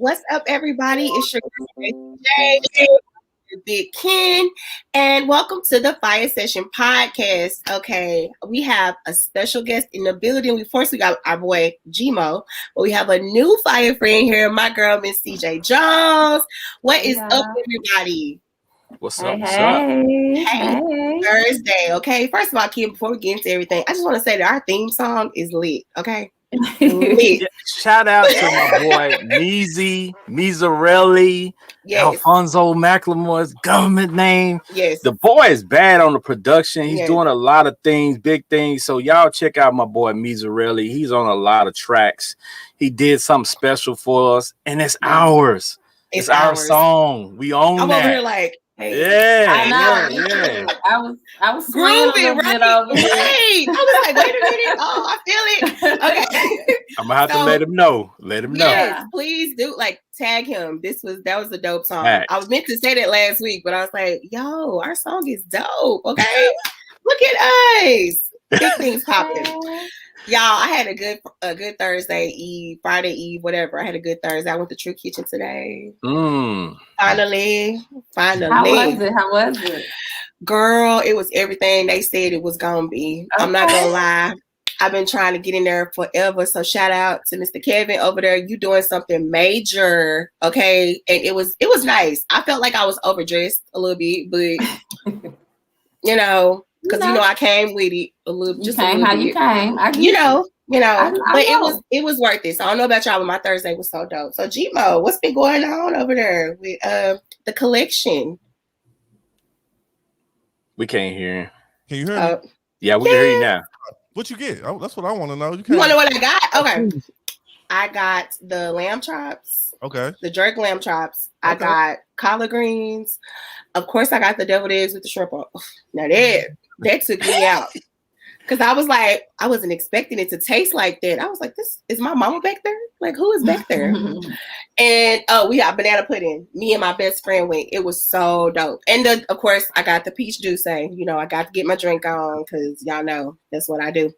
What's up, everybody? It's your girl, Jay, your Big Ken, and welcome to the Fire Session podcast. Okay, we have a special guest in the building. We got our boy Gmo, but we have a new fire friend here, my girl, Miss CJ Jones. What is up, everybody? What's up? What's up? Hey, Thursday. Okay, first of all, Kim, before we get into everything, I just want to say that our theme song is lit. Okay. Yeah, shout out to my boy Meezy, Meezarelli, Alfonso McLemore's government name. Yes. The boy is bad on the production. He's doing a lot of things, big things. So y'all check out my boy Meezarelli. He's on a lot of tracks. He did something special for us, and it's ours. It's our song. We own that. I'm over here like, hey, I was grooving right over here. Right. I was like, wait a minute. Oh, I feel it. Okay. I'm gonna have to let him know. Let him know. Yes, please do. Like, tag him. That was a dope song. I was meant to say that last week, but I was like, yo, our song is dope. Okay. Look at us. Big things popping. Y'all, I had a good Thursday Eve, Friday Eve, whatever. I had a good Thursday. I went to True Kitchen today. Finally. How was it? Girl, it was everything they said it was gonna be. Okay. I'm not gonna lie. I've been trying to get in there forever. So shout out to Mr. Kevin over there. You doing something major, okay? And it was nice. I felt like I was overdressed a little bit, but you know. Because I came with it a little. You came how you came. But it was worth it. So I don't know about y'all, but my Thursday was so dope. So Gmo, what's been going on over there with the collection? We can't hear him. Can you hear me? Yeah, we can hear you now. What you get? That's what I want to know. You want to know what I got? Okay, I got the lamb chops. Okay. The jerk lamb chops. Okay. I got collard greens. Of course, I got the deviled eggs with the shrimp on. Now that took me out. Because I was like, I wasn't expecting it to taste like that. I was like, this is my mama back there? Like, who is back there? And we got banana pudding. Me and my best friend went. It was so dope. And of course, I got the peach juice. I got to get my drink on because y'all know that's what I do.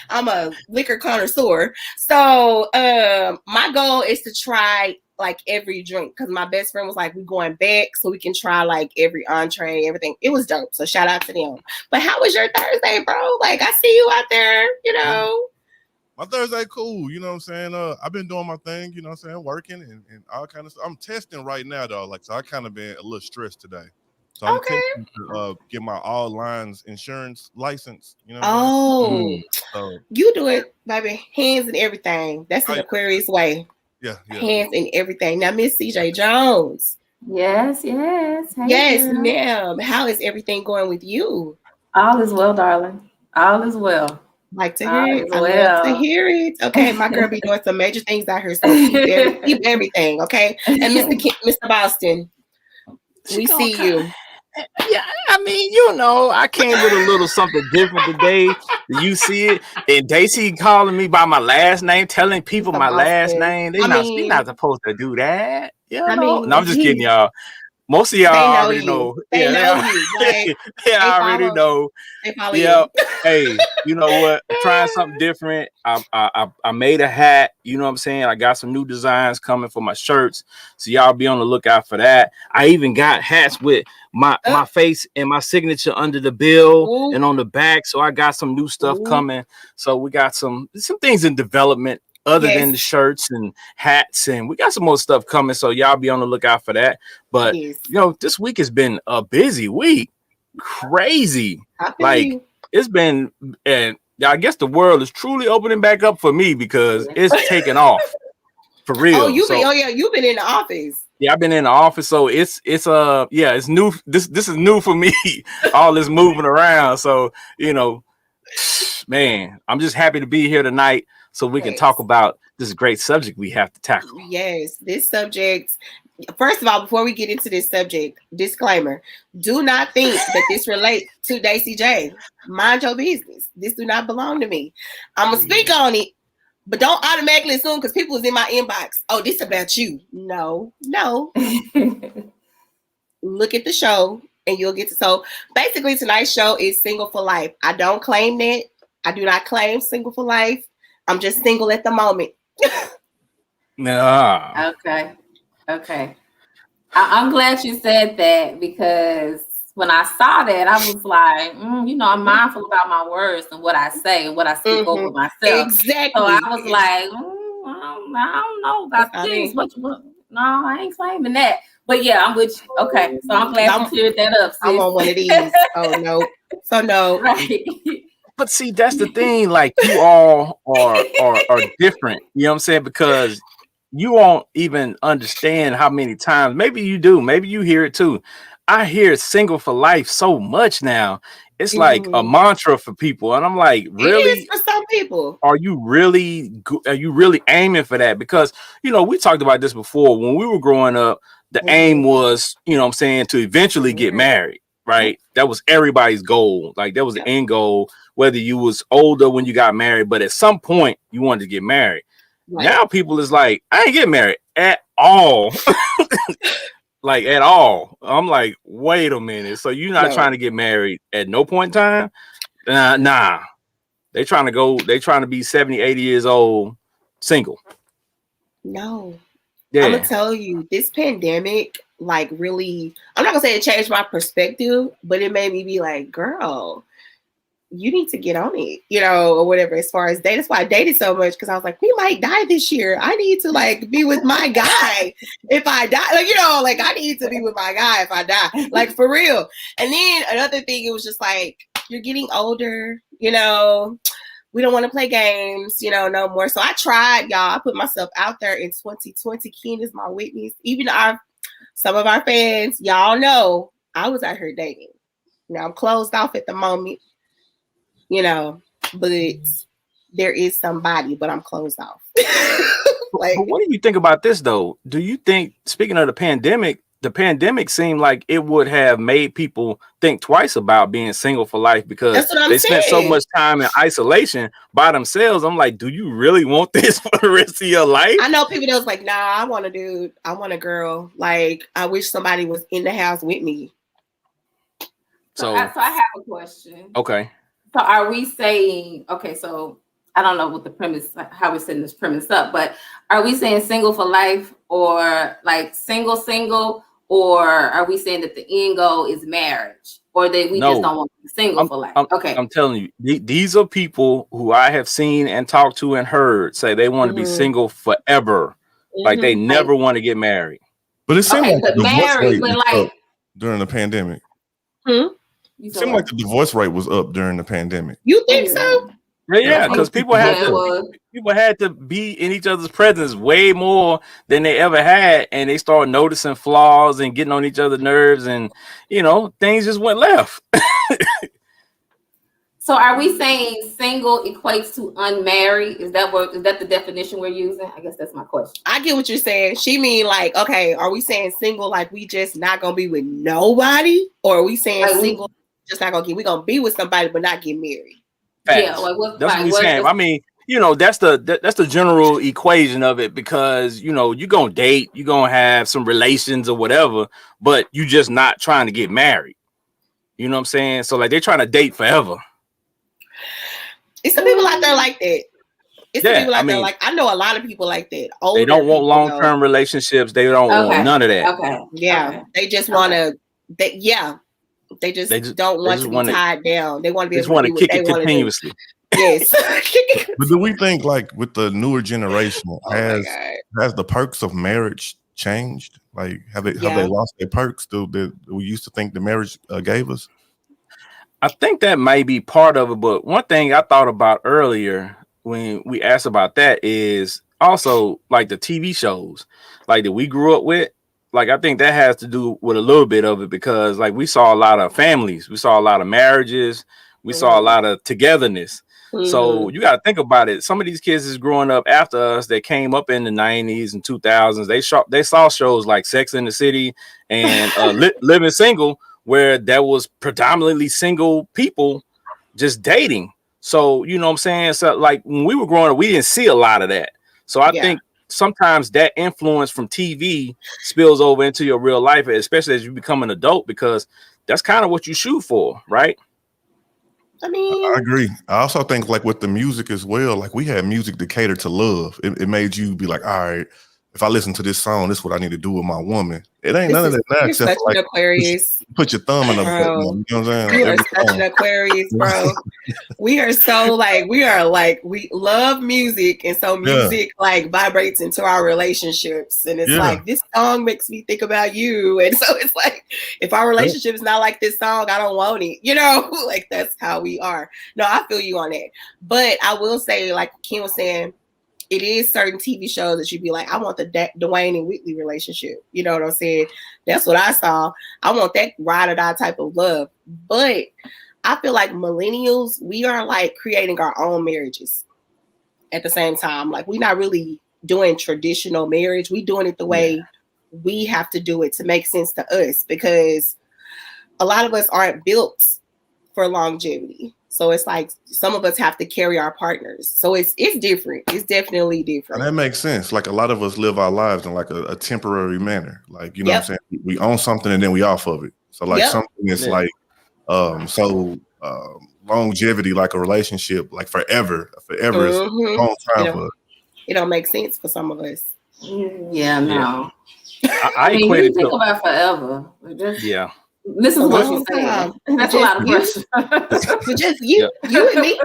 I'm a liquor connoisseur. So my goal is to try like every drink because my best friend was like, we're going back so we can try like every entree, everything. It was dope. So shout out to them. But how was your Thursday, bro? Like, I see you out there, My Thursday cool, you know what I'm saying? I've been doing my thing, you know what I'm saying, working and all kind of stuff. I'm testing right now though, like, so I kind of been a little stressed today. So I'm testing to get my all lines insurance license, You do it, baby. Hands and everything. That's an Aquarius way. Yeah. Hands and everything. Now, Miss CJ Jones. Yes. Yes, ma'am. How is everything going with you? All is well, darling. All is well. Like to hear it. I love to hear it. Okay, my girl be doing some major things out here, so keep everything, okay? And Mr. Boston, we see you. Yeah, I mean, I came with a little something different today. You see it, and Daisy calling me by my last name, telling people my last name. They're not supposed to do that. No, I'm just kidding, y'all. Most of y'all already know. They know you. Like, they already know. They follow you. Hey, you know what? I'm trying something different. I made a hat. You know what I'm saying? I got some new designs coming for my shirts. So y'all be on the lookout for that. I even got hats with my face and my signature under the bill and on the back. So I got some new stuff coming. So we got some things in development. Other than the shirts and hats, and we got some more stuff coming, so y'all be on the lookout for that. But this week has been a busy week, crazy. It's been, and I guess the world is truly opening back up for me because it's taking off for real. You've been in the office. Yeah, I've been in the office, so it's new. This is new for me. All this moving around, so man, I'm just happy to be here tonight. So we can talk about this great subject we have to tackle. Yes, this subject. First of all, before we get into this subject, disclaimer: do not think that this relates to Daisy J. Mind your business. This do not belong to me. I'm gonna speak on it, but don't automatically assume because people is in my inbox. Oh, this about you? No. Look at the show, and you'll get to. So basically, tonight's show is single for life. I don't claim that. I do not claim single for life. I'm just single at the moment. Nah. Okay. Okay. I'm glad you said that because when I saw that, I was like, I'm mindful about my words and what I say and what I speak over myself. Exactly. So I was like, I don't know about this. What? No, I ain't claiming that. But yeah, I'm with you. Okay. So I'm glad you cleared that up, sis. I want one of these. Oh, no. So, no. Right. But see, that's the thing. Like, you all are different. You know what I'm saying? Because you won't even understand how many times. Maybe you do. Maybe you hear it too. I hear single for life so much now. It's like a mantra for people, and I'm like, really? It is for some people. Are you really aiming for that? Because we talked about this before. When we were growing up, the aim was, what I'm saying, to eventually get married. Right? That was everybody's goal. Like, that was the end goal. Whether you was older when you got married, but at some point you wanted to get married. Right. Now people is like, I ain't getting married at all. Like, at all. I'm like, wait a minute. So you're not trying to get married at no point in time? Nah. They trying to be 70, 80 years old, single. No. Yeah. I'm gonna tell you, this pandemic, like, really, I'm not gonna say it changed my perspective, but it made me be like, girl, you need to get on it, or whatever, as far as dating. That's why I dated so much, because I was like, we might die this year. I need to, like, be with my guy if I die. Like, I need to be with my guy if I die. Like, for real. And then another thing, it was just like, you're getting older, we don't want to play games, no more. So I tried, y'all. I put myself out there in 2020. Ken is my witness. Even some of our fans, y'all know I was out here dating. Now I'm closed off at the moment. But there is somebody, but I'm closed off. But what do you think about this, though? Do you think, speaking of the pandemic seemed like it would have made people think twice about being single for life, because they spent so much time in isolation by themselves? I'm like, do you really want this for the rest of your life? I know people that was like, nah, I want a dude. I want a girl. Like, I wish somebody was in the house with me. So I have a question. Okay. So are we saying, okay, so I don't know what the premise, how we're setting this premise up, but are we saying single for life, or like single, or are we saying that the end goal is marriage, or that we just don't want to be single for life? Okay. I'm telling you, these are people who I have seen and talked to and heard say they want to be single forever. Like, they never want to get married. But it seemed like the divorce rate was like, up during the pandemic. It seemed like the divorce rate was up during the pandemic. You think so? Yeah, because people had to be in each other's presence way more than they ever had, and they started noticing flaws and getting on each other's nerves, and things just went left. So are we saying single equates to unmarried? Is that the definition we're using? I guess that's my question. I get what you're saying. She mean, like, okay, are we saying single like we just not gonna be with nobody, or are we saying like single just not gonna we gonna be with somebody but not get married? Facts. Yeah, that's what we're saying. I mean, that's the general equation of it, because you're gonna date, you're gonna have some relations or whatever, but you just not trying to get married. You know what I'm saying? So, like, they're trying to date forever. It's some people out there like that. It's some people out there, like, I know a lot of people like that. They don't want long-term relationships. They don't want none of that. Okay. Yeah. Okay. They just want to. They just don't want to be tied down. They want to be able to do kick it continuously. Yes. But do we think, like, with the newer generation, has the perks of marriage changed? Like, have they lost their perks that we used to think the marriage gave us? I think that may be part of it, but one thing I thought about earlier when we asked about that is also, like, the TV shows, like, that we grew up with. Like, I think that has to do with a little bit of it, because, like, we saw a lot of families, we saw a lot of marriages, we saw a lot of togetherness. So you got to think about it. Some of these kids is growing up after us that came up in the 90s and 2000s. They saw shows like Sex and the City and Living Single, where there was predominantly single people just dating. So, you know what I'm saying? So, like, when we were growing up, we didn't see a lot of that. So I think sometimes that influence from TV spills over into your real life, especially as you become an adult, because that's kind of what you shoot for, right? I mean, I agree. I also think, like, with the music as well, like, we had music to cater to love. It made you be like, all right, if I listen to this song, this is what I need to do with my woman. It ain't none of that now, You're except such for like an Aquarius. put your thumb in the button. Bro, You know what I'm saying? you Like, are every such song. an Aquarius, bro. We are we love music, and so music like vibrates into our relationships, and it's like this song makes me think about you, and so it's like if our relationship is not like this song, I don't want it, you know. Like that's how we are. No, I feel you on that, but I will say, like Kim was saying, it is certain TV shows that you'd be like, I want the Dwayne and Whitley relationship. You know what I'm saying? That's what I saw. I want that ride or die type of love. But I feel like millennials, we are like creating our own marriages at the same time. Like we're not really doing traditional marriage. We doing it the way we have to do it to make sense to us, because a lot of us aren't built for longevity. So it's like some of us have to carry our partners. So it's different. It's definitely different. And that makes sense. Like a lot of us live our lives in like a temporary manner. Like, you know what I'm saying? We own something and then we off of it. So like something is like longevity, like a relationship, like forever is a long time for us. It don't make sense for some of us. Yeah, no. I mean, equate you it think to about forever. yeah. Listen to what she's saying. That's a lot of pressure. But just you and me.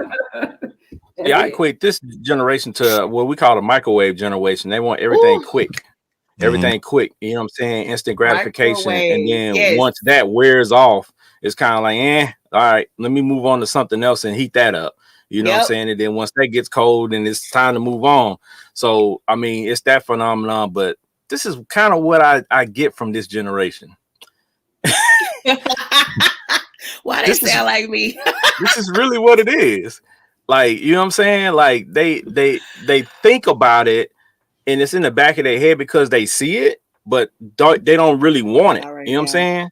Yeah, I equate this generation to what we call the microwave generation. They want everything quick. Everything quick. You know what I'm saying? Instant gratification. And then once that wears off, it's kind of like, all right, let me move on to something else and heat that up. You know what I'm saying? And then once that gets cold, and it's time to move on. So, I mean, it's that phenomenon, but this is kind of what I get from this generation. Why they sound like me? This is really what it is. Like, you know what I'm saying? Like they think about it and it's in the back of their head because they see it, but they don't really want it. You know what I'm saying?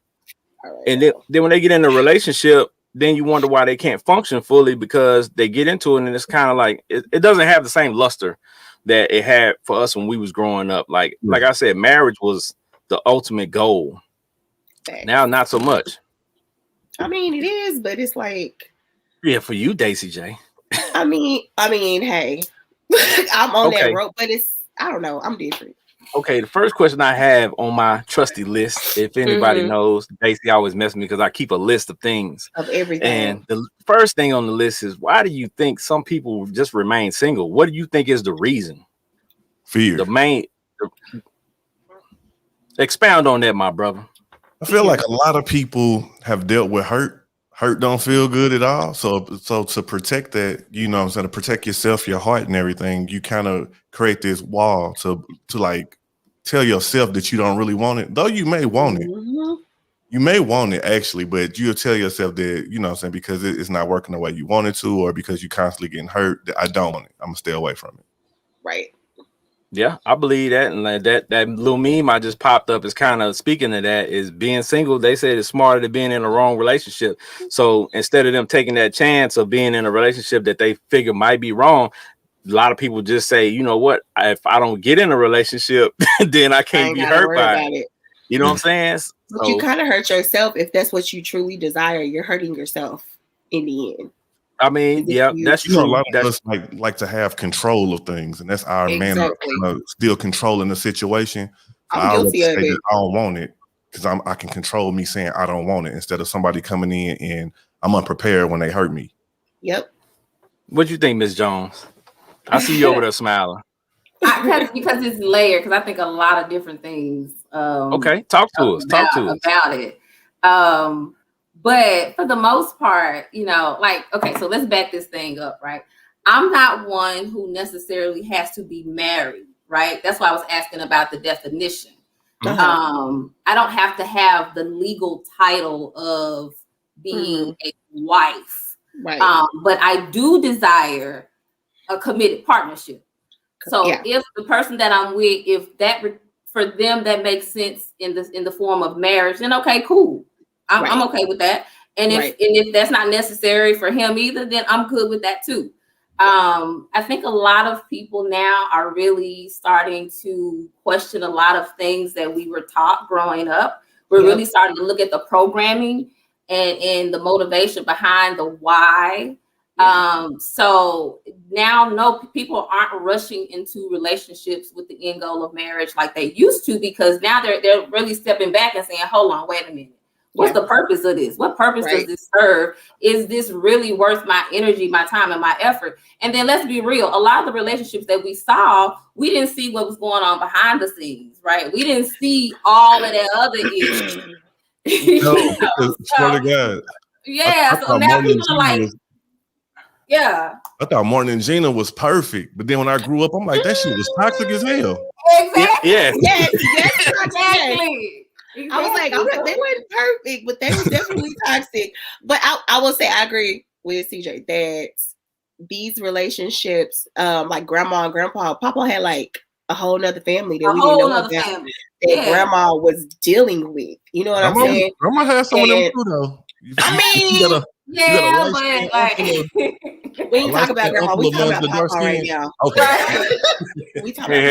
And then when they get in a relationship, then you wonder why they can't function fully, because they get into it and it's kind of like it doesn't have the same luster that it had for us when we was growing up. Like I said, marriage was the ultimate goal. Now, not so much. I mean, it is, but it's like, for you, Daisy J. I mean, hey, I'm on that rope, but I don't know. I'm different. Okay, the first question I have on my trusty list, if anybody knows, Daisy always messes me because I keep a list of things. Of everything. And the first thing on the list is, why do you think some people just remain single? What do you think is the reason? Fear. Expound on that, my brother. I feel like a lot of people have dealt with hurt. Hurt don't feel good at all. So to protect that, you know what I'm saying, to protect yourself, your heart and everything, you kind of create this wall to like tell yourself that you don't really want it. Though you may want it. You may want it actually, but you'll tell yourself that, you know what I'm saying, because it's not working the way you want it to, or because you're constantly getting hurt, that I don't want it. I'm gonna stay away from it. Right. Yeah, I believe that. And that little meme I just popped up is kind of speaking to that. Is being single, they said, it's smarter than being in a wrong relationship. So instead of them taking that chance of being in a relationship that they figure might be wrong, a lot of people just say, you know what, if I don't get in a relationship, then I can't be hurt by it. You know what I'm saying? But you kind of hurt yourself if that's what you truly desire. You're hurting yourself in the end. I mean, that's true. A lot of us like to have control of things, and that's our manner of still controlling the situation. So I'm guilty of it. I don't want it because I can control me saying I don't want it, instead of somebody coming in and I'm unprepared when they hurt me. Yep. What do you think, Ms. Jones? I see you over there smiling. Because it's layered. Because I think a lot of different things. Okay, talk to us about it. But for the most part, you know, like, okay, so let's back this thing up, right? I'm not one who necessarily has to be married, right? That's why I was asking about the definition. I don't have to have the legal title of being a wife, right? But I do desire a committed partnership. So if the person that I'm with, if that for them that makes sense in the form of marriage, then okay, cool. I'm okay with that. And if that's not necessary for him either, then I'm good with that too. I think a lot of people now are really starting to question a lot of things that we were taught growing up. We're really starting to look at the programming and the motivation behind the why So now, no, people aren't rushing into relationships with the end goal of marriage like they used to, because now they're really stepping back and saying, hold on, wait a minute. What's the purpose of this? What purpose does this serve? Is this really worth my energy, my time, and my effort? And then let's be real. A lot of the relationships that we saw, we didn't see what was going on behind the scenes, right? We didn't see all of that other issues. Swear to God. Yeah. So now people are like, I thought Martin and Gina was perfect. But then when I grew up, I'm like, that shit was toxic as hell. Exactly. Yes, exactly. I was like, they weren't perfect, but they were definitely toxic. But I will say I agree with CJ that these relationships, like grandma and grandpa, Papa had like a whole nother family that we didn't know about that grandma was dealing with. You know what I'm saying? Grandma had some of them too, though. We ain't talk about grandma. We talking about Papa right now. Okay. We talking about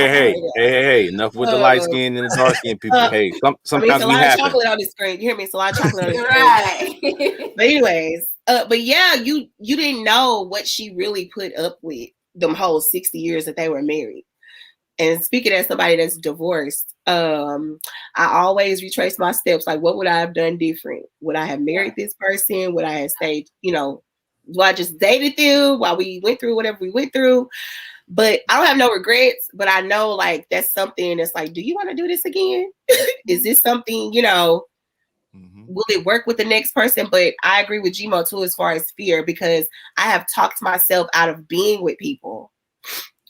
hey, enough with the light skin and the dark skin people. Hey, sometimes a we lot happen. of chocolate on the screen. You hear me? It's a lot of chocolate on the screen. But anyways, but yeah, you didn't know what she really put up with them whole 60 years that they were married. And speaking as somebody that's divorced, I always retrace my steps. Like, what would I have done different? Would I have married this person? Would I have stayed, do I just dated them while we went through whatever we went through? But I don't have no regrets, but I know like that's something that's like, do you want to do this again? Is this something, will it work with the next person? But I agree with Gmo too, as far as fear, because I have talked myself out of being with people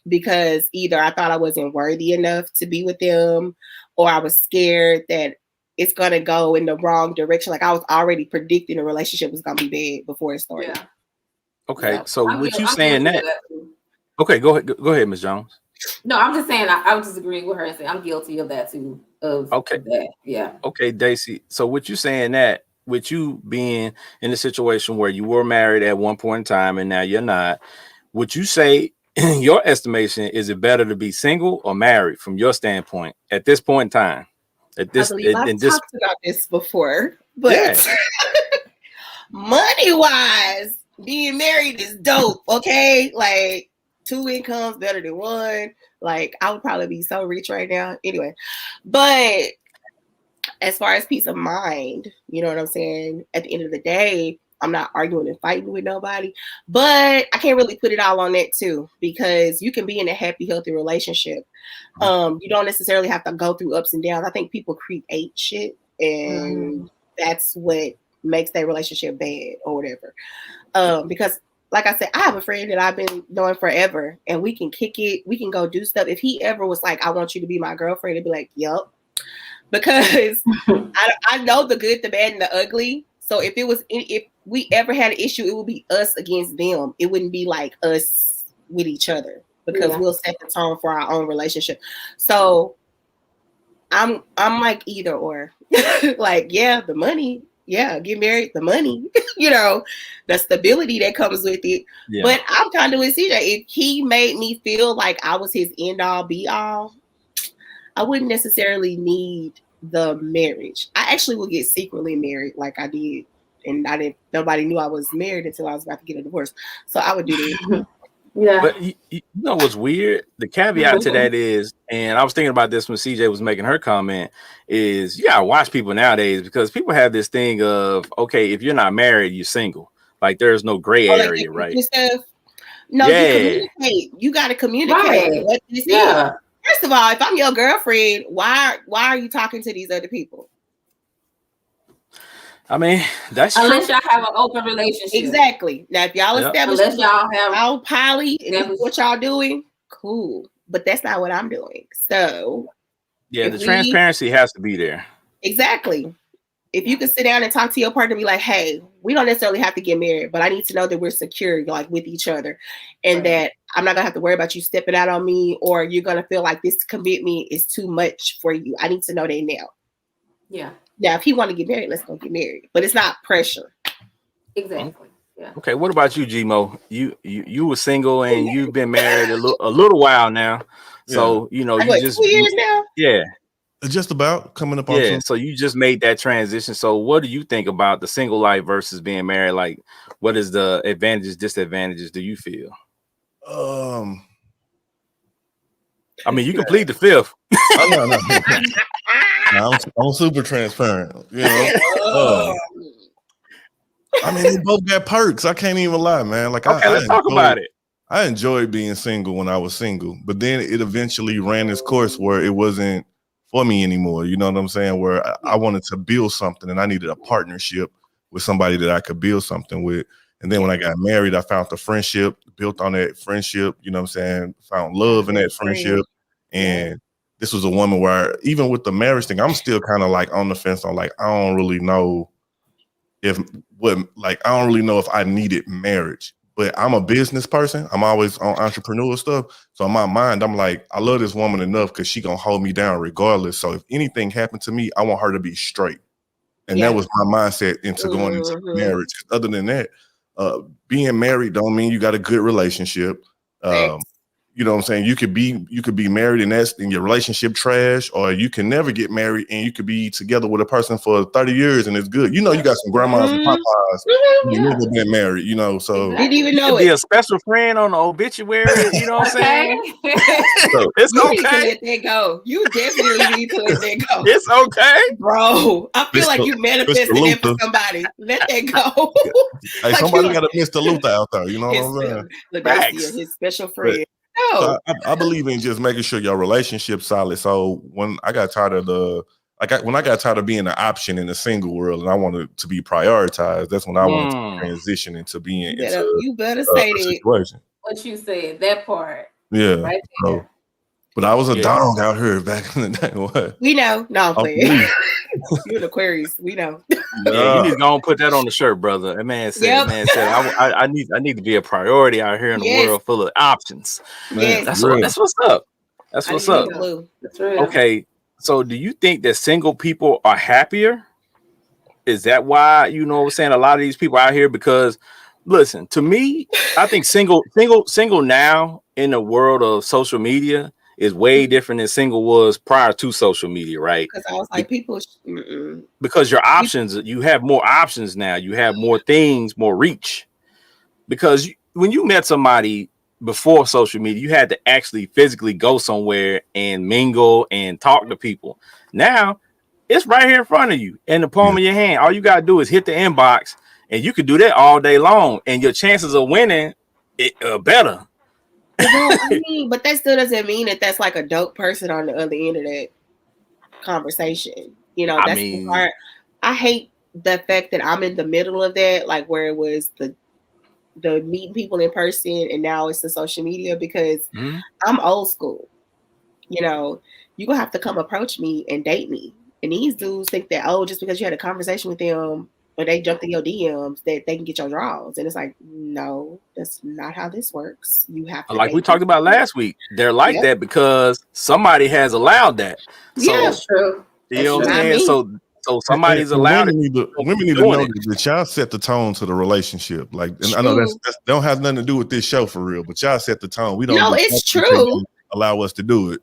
because either I thought I wasn't worthy enough to be with them, or I was scared that it's going to go in the wrong direction. Like I was already predicting the relationship was going to be bad before it started. Yeah. Okay. So with you saying that, okay, go ahead, Ms. Jones. No, I'm just saying I would just agree with her and say I'm guilty of that too. That. Yeah. Okay, Daisy. So with you saying that, with you being in a situation where you were married at one point in time and now you're not, would you say, in your estimation, is it better to be single or married from your standpoint at this point in time? I believe I've talked about this before, but money-wise, being married is dope, okay? Like 2 incomes better than 1. Like I would probably be so rich right now. Anyway, but as far as peace of mind, you know what I'm saying? At the end of the day, I'm not arguing and fighting with nobody, but I can't really put it all on that too, because you can be in a happy, healthy relationship. You don't necessarily have to go through ups and downs. I think people create shit, and that's what makes their relationship bad or whatever. Because like I said, I have a friend that I've been knowing forever, and we can kick it. We can go do stuff. If he ever was like, I want you to be my girlfriend, it'd be like, yup. Because I know the good, the bad, and the ugly. So if we ever had an issue, it would be us against them. It wouldn't be like us with each other, because we'll set the tone for our own relationship. So I'm like either or. Like, the money. Yeah, get married, the money, the stability that comes with it. Yeah. But I'm kind of with CJ. If he made me feel like I was his end all be all, I wouldn't necessarily need the marriage. I actually would get secretly married like I did. And nobody knew I was married until I was about to get a divorce. So I would do that. Yeah. But you know what's weird? The caveat to that is, and I was thinking about this when CJ was making her comment, is you gotta watch people nowadays, because people have this thing of, okay, if you're not married, you're single. Like there's no gray area, right? No, you communicate. You gotta communicate what this is. First of all, if I'm your girlfriend, why are you talking to these other people? I mean, that's unless true. y'all have an open relationship. Exactly. Now, if y'all establish y'all poly and this is what y'all doing, cool. But that's not what I'm doing. So the transparency has to be there. Exactly. If you can sit down and talk to your partner, be like, hey, we don't necessarily have to get married, but I need to know that we're secure, like with each other, and that I'm not gonna have to worry about you stepping out on me, or you're gonna feel like this commitment is too much for you. I need to know that now. Yeah. Now, if he want to get married, let's go get married. But it's not pressure. Exactly. Yeah. Okay. What about you, Gmo? You were single and you've been married a little while now. So you you just 2 years now. Yeah. Just about coming up on. Yeah, so you just made that transition. So what do you think about the single life versus being married? Like, what is the advantages, disadvantages do you feel? I mean, you can plead the fifth. No. I'm super transparent. You know. I mean, they both got perks. I can't even lie, man. Like, okay, let's talk about it. I enjoyed being single when I was single, but then it eventually ran its course where it wasn't for me anymore. You know what I'm saying? Where I wanted to build something and I needed a partnership with somebody that I could build something with. And then when I got married, I found the friendship, built on that friendship. You know what I'm saying? Found love in that friendship. And this was a woman where even with the marriage thing, I'm still kind of like on the fence on like, I don't really know if I needed marriage, but I'm a business person. I'm always on entrepreneurial stuff. So in my mind, I'm like, I love this woman enough because she gonna hold me down regardless. So if anything happened to me, I want her to be straight. And that was my mindset into going into marriage. Other than that, being married don't mean you got a good relationship. You know what I'm saying? You could be married and your relationship trash, or you can never get married and you could be together with a person for 30 years and it's good. You know, you got some grandmas and papas who never been married, you know, so didn't even know be a special friend on the obituary, you know what I'm saying? So, it's you okay. Need to let that go. You definitely need to let that go. It's okay. Bro, I feel like you manifested it for somebody. Let that go. Hey, somebody got a Mr. Luther out there, you know what I'm saying? His special friend. So I believe in just making sure your relationship's solid. So when I got tired of when I got tired of being an option in the single world and I wanted to be prioritized, that's when I wanted to transition into being you better say that. Situation. What you said, that part. Yeah. Right there. But I was a dog out here back in the day. What? We know. No, I'm playing. You're an Aquarius. We know. Yeah, you need to go and put that on the shirt, brother. That man said, I need to be a priority out here in a world full of options. Yes. That's what's up. That's what's up. That's right. Okay. So do you think that single people are happier? Is that why, you know what I'm saying, a lot of these people out here? Because listen, to me, I think single now in the world of social media is way different than single was prior to social media, right? Because I was like, because your options, you have more options now. You have more things, more reach. Because when you met somebody before social media, you had to actually physically go somewhere and mingle and talk to people. Now it's right here in front of you in the palm of your hand. All you got to do is hit the inbox and you can do that all day long. And your chances of winning better. But that still doesn't mean that that's like a dope person on the other end of that conversation. You know, that's the part. I hate the fact that I'm in the middle of that, like where it was the meeting people in person and now it's the social media, because I'm old school. You know, you're gonna have to come approach me and date me. And these dudes think that, just because you had a conversation with them or they jumped in your DMs that they can get your draws. And it's like, no, that's not how this works. You have to, like we talked about last week, they're like that because somebody has allowed that. So, that's true. You know what I'm saying? So somebody's allowed women need to know that y'all set the tone to the relationship. Like, and I know that don't have nothing to do with this show for real, but y'all set the tone. We don't. No, it's true. Allow us to do it.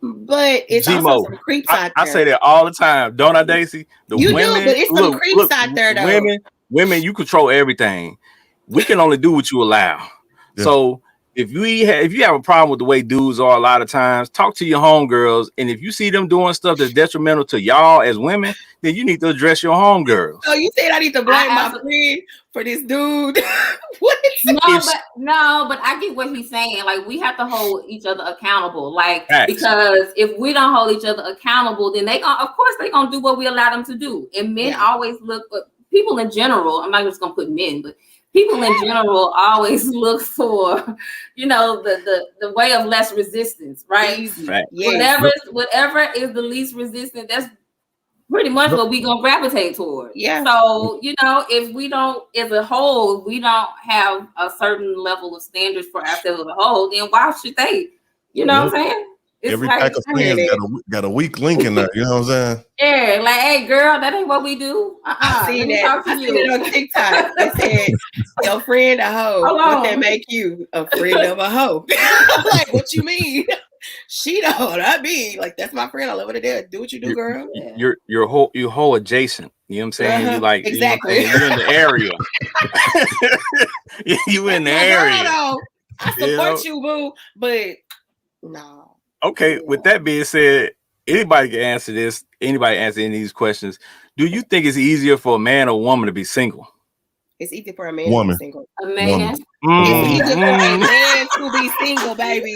But it's also some creeps out there. I say that all the time, don't I, Daisy? But it's some creeps out there, though. Women, you control everything. We can only do what you allow. Yeah. So if you have a problem with the way dudes are, a lot of times, talk to your homegirls, and if you see them doing stuff that's detrimental to y'all as women, then you need to address your homegirls. Oh, you said I need to blame my friend for this dude? What? No, but I get what he's saying. Like, we have to hold each other accountable. Like, because if we don't hold each other accountable, then they're gonna do what we allow them to do. And men always look, but people in general, I'm not just gonna put men, but people in general always look for, you know, the way of less resistance, right? Right. Whatever is the least resistant, that's pretty much what we gonna gravitate toward. Yeah. So, you know, if we don't, as a whole, we don't have a certain level of standards for ourselves as a whole, then why should they? You know what I'm saying? It's every pack of friends got a weak link in there. You know what I'm saying? Yeah, like, hey, girl, that ain't what we do. I seen that. I seen it on TikTok. They said, your friend a hoe. What that make you? A friend of a hoe. I'm like, what you mean? She know not me. Like that's my friend. I love her to death. Do what you do, girl. You're whole adjacent. You know what I'm saying? You like exactly. You're in the area. You in the area. Girl, I support you, boo. But no. Okay. With that being said, anybody can answer this. Anybody answer any of these questions. Do you think it's easier for a man or woman to be single? It's easy for a man to be single. A man. It's easy for a man to be single, baby.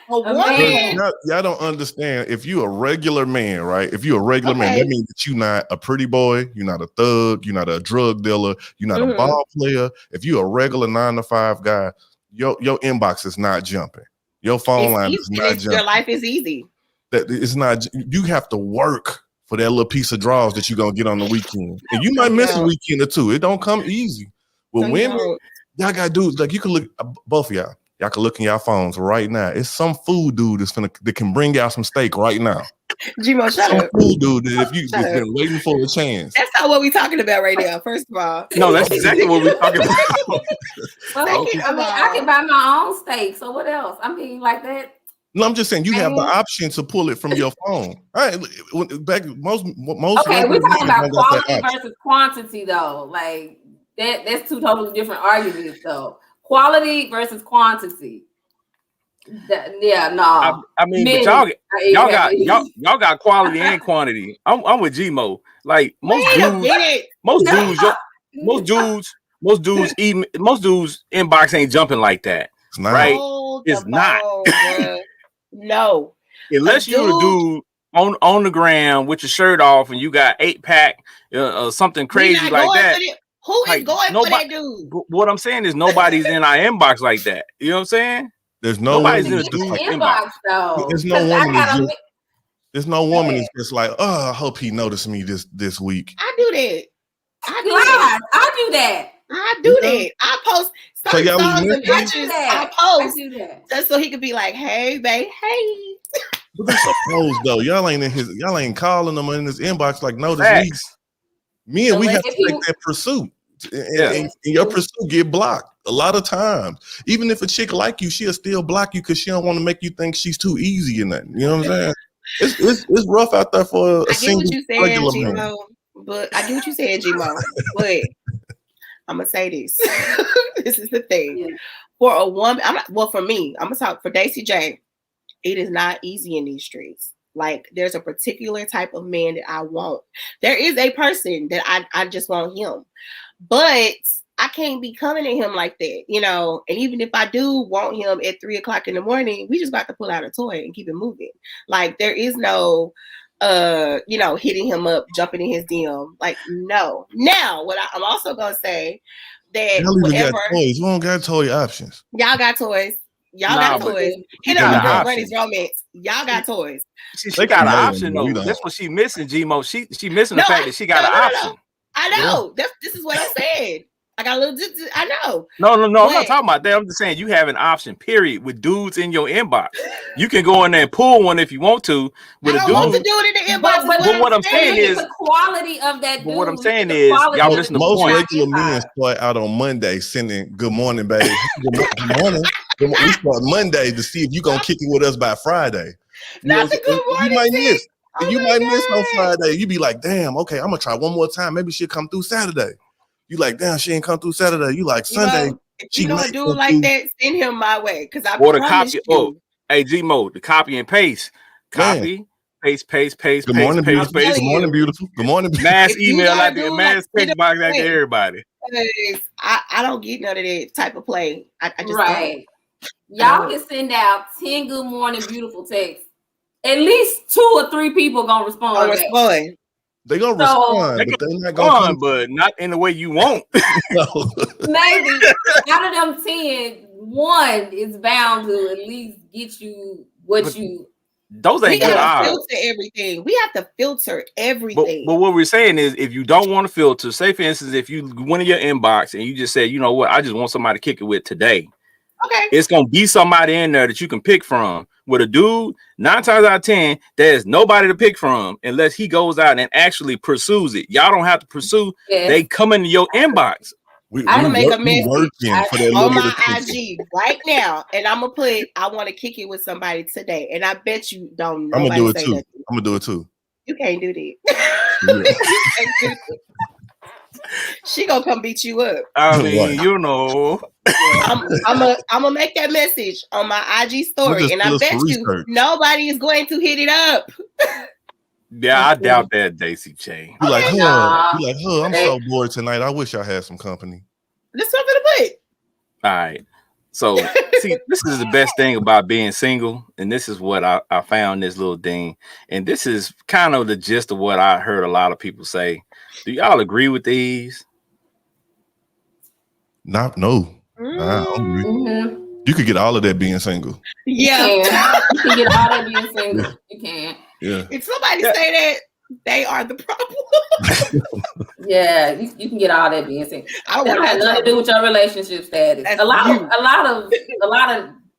A woman. Y'all don't understand. If you're a regular man, right? If you're a regular man, that means that you're not a pretty boy, you're not a thug, you're not a drug dealer, you're not a ball player. If you're a regular 9-to-5 guy, your inbox is not jumping. Your phone line is not jumping. Your life is easy. That it's not. You have to work for that little piece of draws that you're gonna get on the weekend, and you might miss a weekend or two. It don't come easy. But women, y'all got dudes like you can look. Both of y'all can look in y'all phones right now. It's some food dude that can bring y'all some steak right now. G-Mo, shut up. Food dude that if you've been waiting for a chance. That's not what we're talking about right now. First of all, no, that's exactly what we're talking about. Well, I can buy my own steak. So what else? I mean, like that. No, I'm just saying you have the option to pull it from your phone. All right, most. Okay, we're talking about quality versus quantity, though. Like that's two totally different arguments, though. Quality versus quantity. No. I mean, but y'all got quality and quantity. I'm with G-Mo. Like most dudes inbox ain't jumping like that. It's not. Right? It's not. No. Unless you're a dude on the ground with your shirt off and you got 8-pack something crazy like that. Who is going for that dude? What I'm saying is nobody's in our inbox like that. You know what I'm saying? There's nobody's in the inbox though. There's no woman. There's no woman that's just like, oh, I hope he noticed me this week. I do that. I do that. I post songs and pictures. I post just so he could be like, "Hey, babe, hey." But that's a pose though. Y'all ain't calling him in his inbox like, notice me. Me and we have to take that pursuit. And your pursuit get blocked a lot of times. Even if a chick like you, she'll still block you because she don't want to make you think she's too easy and nothing. You know what I'm saying? It's rough out there for a single regular man. But I get what you saying, G-Mo. But I'm gonna say this. This is the thing. Yeah. For a woman, for me, I'm gonna talk for Daisy J. It is not easy in these streets. Like there's a particular type of man that I want. There is a person that I just want him, but I can't be coming at him like that, you know. And even if I do want him at 3:00 in the morning, we just got to pull out a toy and keep it moving. Like there is no, hitting him up, jumping in his DM. Like no. Now, what I'm also gonna say that got toys. We don't got toy options. Y'all got toys. Y'all got toys. Hit up the Granny's Romance. Y'all got toys. She got an option though. That's what she missing, G-Mo. She missing the fact that she got an option. I know. This is what I'm saying. I got a little. I know. No. I'm not talking about that. I'm just saying you have an option. Period. With dudes in your inbox, you can go in there and pull one if you want to. With I don't want to do it in the inbox. But what I'm saying is the quality of that. But what I'm saying is y'all missing the point. Most regular men start out on Monday sending "Good morning, baby." Good morning. We start Monday to see if you're gonna kick it with us by Friday. Not the good morning. You might miss on Friday. You be like, damn, okay, I'm gonna try one more time. Maybe she'll come through Saturday. You like, damn, she ain't come through Saturday. You like Sunday. If you gonna do it like that, send him my way. Because I promise you. Hey, G-Mo, the copy and paste. Copy, paste. Good morning, beautiful. Good morning, beautiful. Good morning. Mass email out there, mass text box out to everybody. I don't get none of that type of play. I just don't. Y'all can send out 10 good morning beautiful texts. At least 2 or 3 people gonna respond. They're gonna respond, but they're not gonna but not in the way you want. Maybe out of them 10, 1 is bound to at least get you what you. Those ain't good odds. Filter everything. We have to filter everything. But what we're saying is, if you don't want to filter, say for instance, if you went in your inbox and you just said, you know what, I just want somebody to kick it with today. Okay. It's gonna be somebody in there that you can pick from. With a dude, 9 times out of 10, there's nobody to pick from unless he goes out and actually pursues it. Y'all don't have to pursue. Yes. They come into your inbox. I'm gonna make a message for that on my IG right now, and I'm gonna put I want to kick it with somebody today, and I bet you don't. I'm gonna do it say too. nothing. I'm gonna do it too. You can't do that. She gonna come beat you up. I mean, you know. I'm gonna make that message on my IG story, and I bet you nobody is going to hit it up. Yeah, I doubt that, Daisy Chain. You like, I'm so bored tonight. I wish I had some company. There's something to put. All right. So, see, this is the best thing about being single, and this is what I found this little thing, and this is kind of the gist of what I heard a lot of people say. Do y'all agree with these? No. I don't agree. Mm-hmm. You could get all of that being single. Yeah, you can get all that being single. You can. Yeah. If somebody say that, they are the problem. Yeah, you can get all that being single. I don't have nothing to do with your relationship status. A lot of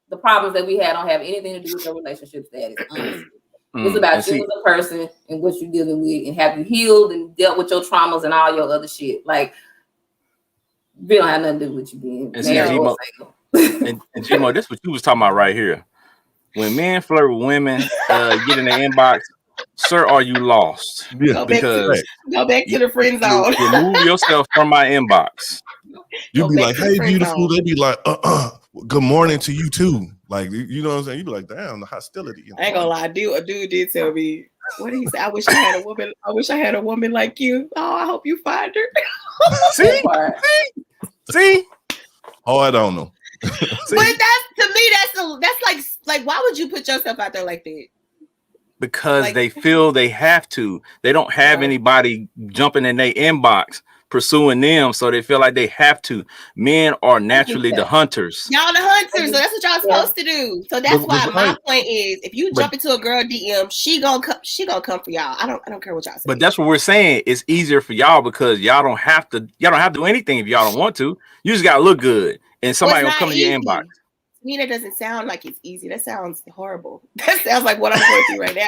the problems that we had don't have anything to do with your relationship status. Honestly. It's about you as a person and what you're dealing with, and have you healed and dealt with your traumas and all your other shit. Like, we don't have nothing to do with you being married or single. And G-Mo, this is what you was talking about right here. When men flirt with women, get in the inbox, sir, are you lost? Yeah, go back to the friend zone. Remove yourself from my inbox. You be like, hey, beautiful. They be like, good morning to you too. Like, you know what I'm saying? You be like, damn, the hostility. I ain't gonna lie, a dude did tell me, what did he say? I wish I had a woman. I wish I had a woman like you. Oh, I hope you find her. See? Oh, I don't know. But that's, to me, that's like why would you put yourself out there like that? Because they feel they have to. They don't have anybody jumping in their inbox pursuing them, so they feel like they have to. Men are naturally the hunters. Y'all the hunters, so that's what y'all supposed to do. So that's why my point is, if you jump into a girl DM, she gonna come for y'all. I don't care what y'all say. But that's what we're saying. It's easier for y'all because y'all don't have to do anything if y'all don't want to. You just gotta look good, and somebody will come to your inbox. To me, that doesn't sound like it's easy. That sounds horrible. That sounds like what I'm going through right now.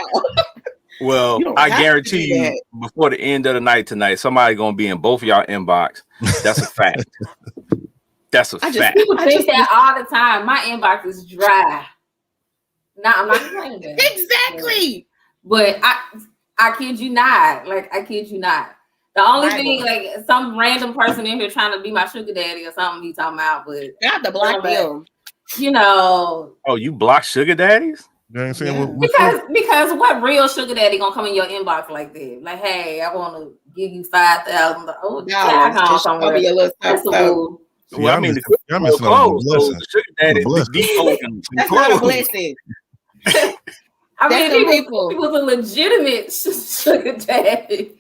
Well, I guarantee you, before the end of the night tonight, somebody gonna be in both of y'all inbox. That's a fact. That's a fact. People think that all the time. My inbox is dry. No, I'm not complaining. Exactly. But I kid you not. Like, I kid you not. The only thing, like, some random person in here trying to be my sugar daddy or something he talking about, but I have to block them. You know. Oh, you block sugar daddies? You know what I'm saying? Because what real sugar daddy gonna come in your inbox like that? Like, hey, I want to give you $5,000. Oh, well, I mean, y'all missing out on the sugar daddy. That's not a blessing. I mean, if he was a legitimate sugar daddy,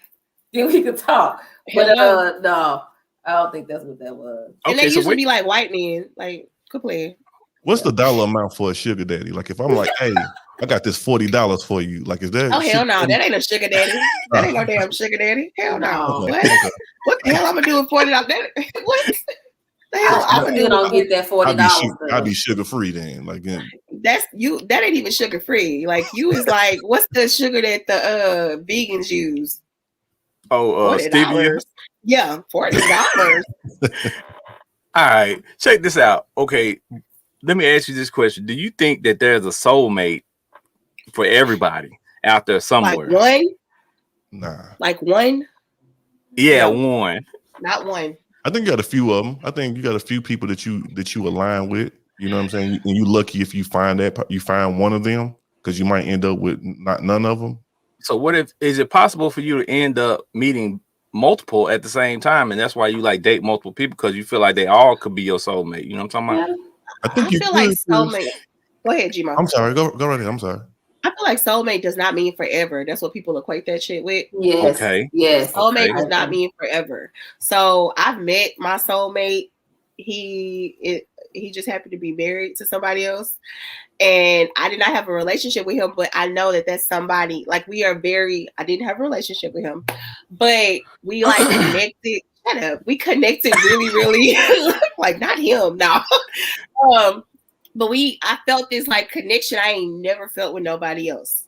then we could talk. But no, I don't think that's what that was. And they usually be like white men, like, good play. What's the dollar amount for a sugar daddy? Like, if I'm like, hey, I got this $40 for you. Like, is that? Oh, hell no. That ain't a sugar daddy. That ain't no damn sugar daddy. Hell no. Okay. What the hell I'm gonna do with $40? What the hell I'm gonna do? Don't get that $40. I'll be sugar free then. Like, that's you. That ain't even sugar free. Like, you is like, what's the sugar that the vegans use? Oh, stevia. Yeah, $40. All right, check this out. Okay. Let me ask you this question. Do you think that there's a soulmate for everybody out there somewhere? Like one? Nah. Like one? Yeah, no. One. Not one. I think you got a few of them. I think you got a few people that you align with. You know what I'm saying? And you're lucky if you find one of them, because you might end up with none of them. So what is it possible for you to end up meeting multiple at the same time, and that's why you like date multiple people, because you feel like they all could be your soulmate? You know what I'm talking about? I feel like soulmate. Go ahead, G-Mo. I'm sorry. Go right ahead. I'm sorry. I feel like soulmate does not mean forever. That's what people equate that shit with. Yes. Okay. Yes. Soulmate does not mean forever. So I've met my soulmate. He just happened to be married to somebody else, and I did not have a relationship with him. But I know that that's somebody. Like, we are very. I didn't have a relationship with him, but we like connected. Shut up. We connected really, really. Like, not him, no. But I felt this like connection I ain't never felt with nobody else.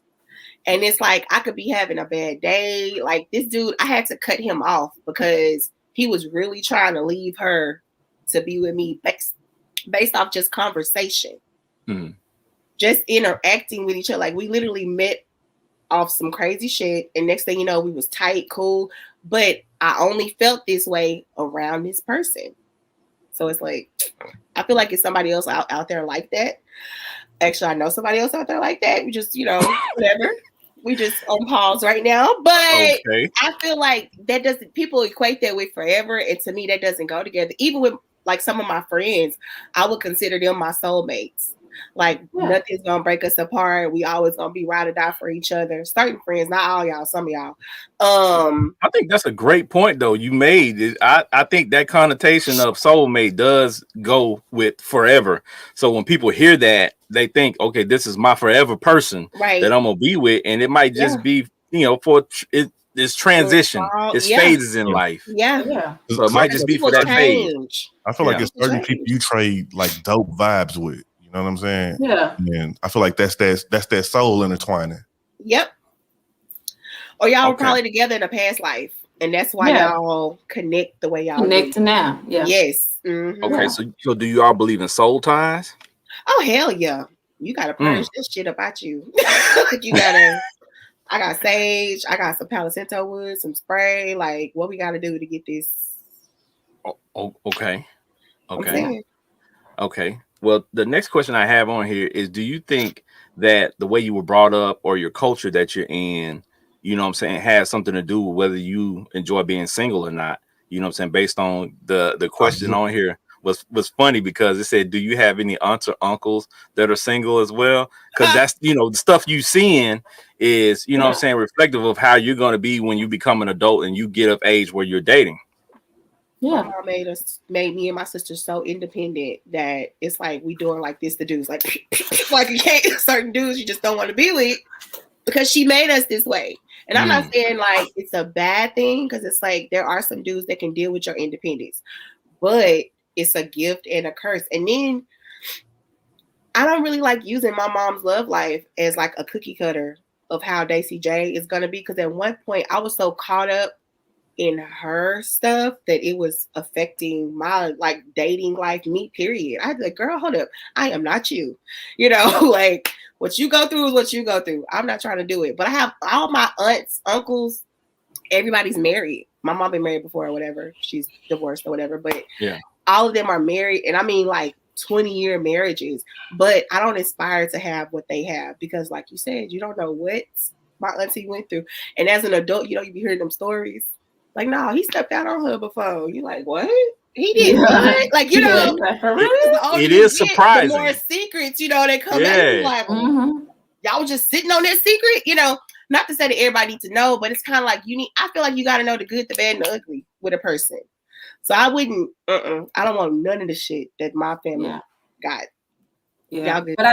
And it's like, I could be having a bad day. Like, this dude, I had to cut him off because he was really trying to leave her to be with me based off just conversation, just interacting with each other. Like we literally met off some crazy shit, and next thing you know, we was tight, cool. But I only felt this way around this person. So it's like, I feel like it's somebody else out there like that. Actually, I know somebody else out there like that. We just, whatever. We just on pause right now. But I feel like that doesn't, people equate that with forever. And to me, that doesn't go together. Even with like some of my friends, I would consider them my soulmates. Like nothing's gonna break us apart. We always gonna be ride or die for each other. Certain friends, not all y'all, some of y'all. I think that's a great point though you made. I think that connotation of soulmate does go with forever. So when people hear that, they think, okay, this is my forever person that I'm gonna be with, and it might just be, for it's transition, it's phases in life. So it might just be for that phase. I feel like it's certain people you trade like dope vibes with. You know what I'm saying? Yeah. And I feel like that's that soul intertwining. Yep. Or y'all were probably together in a past life, and that's why y'all connect the way y'all connect to now. Yeah. Yes. Okay. So do you all believe in soul ties? Oh hell yeah! You gotta purge this shit about you. Like you gotta. I got sage. I got some Palo Santo wood, some spray. Like what we gotta do to get this? Okay. Well, the next question I have on here is, do you think that the way you were brought up or your culture that you're in, has something to do with whether you enjoy being single or not? You know what I'm saying? Based on the question on here was funny because it said, do you have any aunts or uncles that are single as well? Because that's, the stuff you seeing is, what I'm saying, reflective of how you're going to be when you become an adult and you get of age where you're dating. My mom made me and my sister so independent that it's like we doing like this to dudes, like you can't certain dudes you just don't want to be with because she made us this way. And I'm not saying like it's a bad thing because it's like there are some dudes that can deal with your independence, but it's a gift and a curse. And then I don't really like using my mom's love life as like a cookie cutter of how Daisy J is gonna be because at one point I was so caught up in her stuff that it was affecting my like dating life, me, period. I was like, girl, hold up. I am not you. Like what you go through is what you go through. I'm not trying to do it. But I have all my aunts, uncles, everybody's married. My mom been married before or whatever. She's divorced or whatever. But all of them are married. And I mean like 20-year marriages. But I don't aspire to have what they have because like you said, you don't know what my auntie went through. And as an adult, you be hearing them stories. Like, no, he stepped out on her before. You like, what? He did what? Like, it is surprising. The more secrets, they come out. Like, y'all was just sitting on that secret, Not to say that everybody needs to know, but it's kind of like I feel like you got to know the good, the bad, and the ugly with a person. So I wouldn't. I don't want none of the shit that my family got. Yeah, but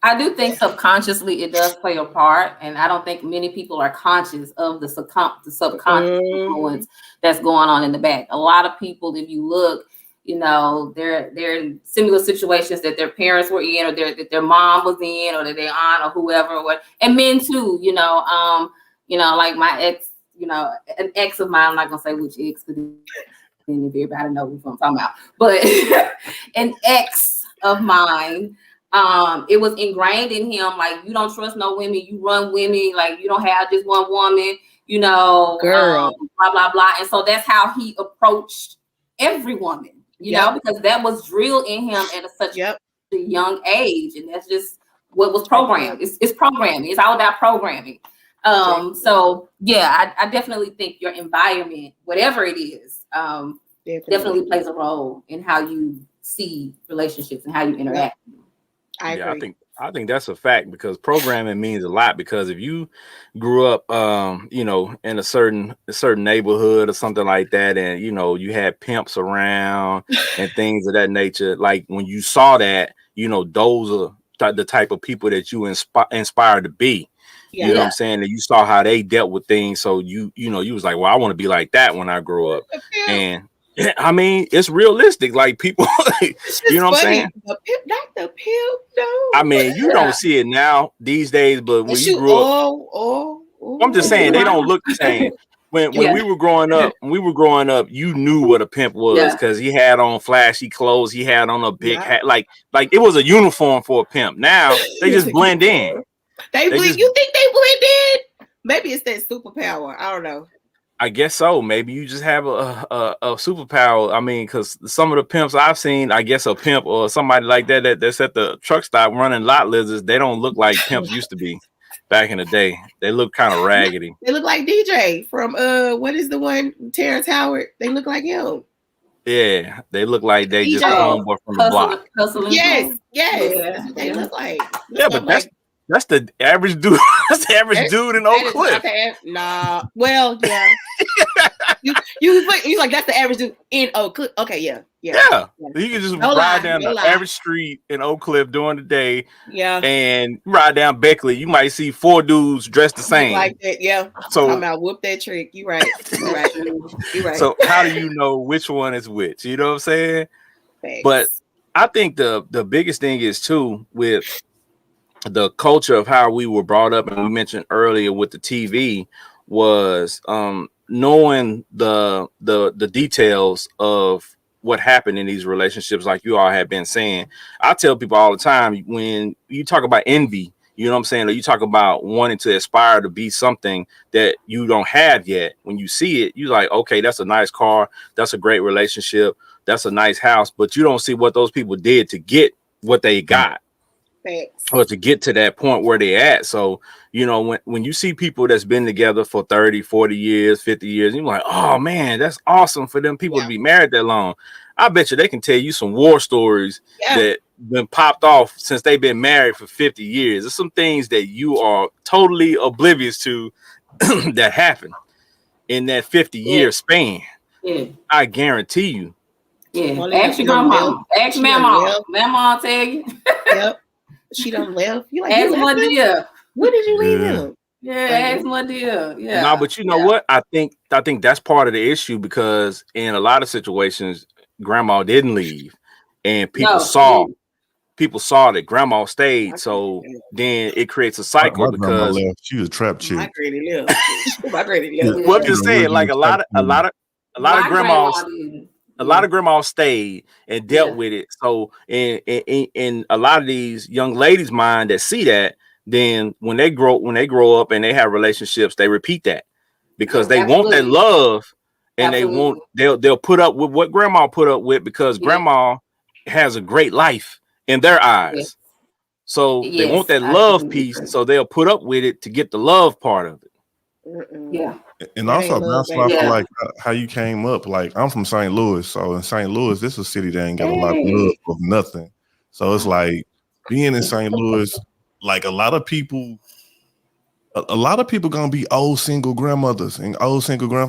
I do think subconsciously it does play a part, and I don't think many people are conscious of the subconscious influence that's going on in the back. A lot of people, if you look, they're in similar situations that their parents were in, or that their mom was in, or that their aunt or whoever, and men too. Like my ex, an ex of mine. I'm not gonna say which ex, because everybody knows what I'm talking about, but an ex of mine. It was ingrained in him, like, you don't trust no women, you run women, like, you don't have just one woman, girl, blah, blah, blah. And so that's how he approached every woman, because that was drilled in him at such a young age. And that's just what was programmed. It's programming. It's all about programming. So, I definitely think your environment, whatever it is, definitely plays a role in how you see relationships and how you interact. I agree. I think that's a fact because programming means a lot. Because if you grew up, in a certain neighborhood or something like that, and you had pimps around and things of that nature, like when you saw that, those are the type of people that you inspired to be. You know what I'm saying? And you saw how they dealt with things, so you was like, well, I want to be like that when I grow up. And I mean, it's realistic. Like people, you know what I'm saying? The pimp, not the pimp, no. I mean, you don't see it now these days, but when you grew up, I'm just saying they don't look the same. when we were growing up, you knew what a pimp was because he had on flashy clothes, he had on a big hat, like it was a uniform for a pimp. Now they just blend in. You think they blend in? Maybe it's that superpower. I don't know. I guess so. Maybe you just have a superpower. I mean, because some of the pimps I've seen, I guess a pimp or somebody like that's at the truck stop running lot lizards, they don't look like pimps used to be back in the day. They look kind of raggedy. They look like DJ from what is the one, Terrence Howard? They look like him. Yeah, they look like they just a homeboy from the block. Yes. They look like. Yeah, but that's the average dude. That's the average dude in Oak Cliff. Nah. Well, yeah. you like that's the average dude in Oak Cliff. Okay, yeah. You can just ride down the average street in Oak Cliff during the day. Yeah. And ride down Beckley. You might see 4 dudes dressed the same. Like that, yeah. So I'm out whoop that trick. You right. You right. So how do you know which one is which? You know what I'm saying? Thanks. But I think the biggest thing is too with the culture of how we were brought up, and we mentioned earlier with the TV, was knowing the details of what happened in these relationships, like you all have been saying. I tell people all the time, when you talk about envy, you know what I'm saying, or you talk about wanting to aspire to be something that you don't have yet, when you see it, you're like, okay, that's a nice car, that's a great relationship, that's a nice house, but you don't see what those people did to get what they got. Thanks. Or to get to that point where they at. So, you know, when you see people that's been together for 30, 40 years, 50 years, you're like, oh man, that's awesome for them people to be married that long. I bet you they can tell you some war stories that been popped off since they've been married for 50 years. There's some things that you are totally oblivious to that happened in that 50-year span. I guarantee you. Ask your grandma. Ask Mama. Mama will tell you. Yep. She done left. You like, ask my dear. When did you leave him? Ask my dear. Yeah. No, but you know what? I think that's part of the issue, because in a lot of situations, grandma didn't leave, and people saw that grandma stayed. So then it creates a cycle because she was a trap chick. My granny left. My granny left. Well, I'm just saying, like a lot of grandmas. A lot of grandmas stayed and dealt with it. So in a lot of these young ladies' mind that see that, then when they grow up and they have relationships, they repeat that because they want that love, and they'll put up with what grandma put up with, because grandma has a great life in their eyes. So they want that love piece, so they'll put up with it to get the love part of it. And also that's why I feel like how you came up. Like, I'm from St. Louis, so in St. Louis, this is a city that ain't got a lot of love of nothing. So it's like being in St. Louis, like a lot of people gonna be old single grandmothers and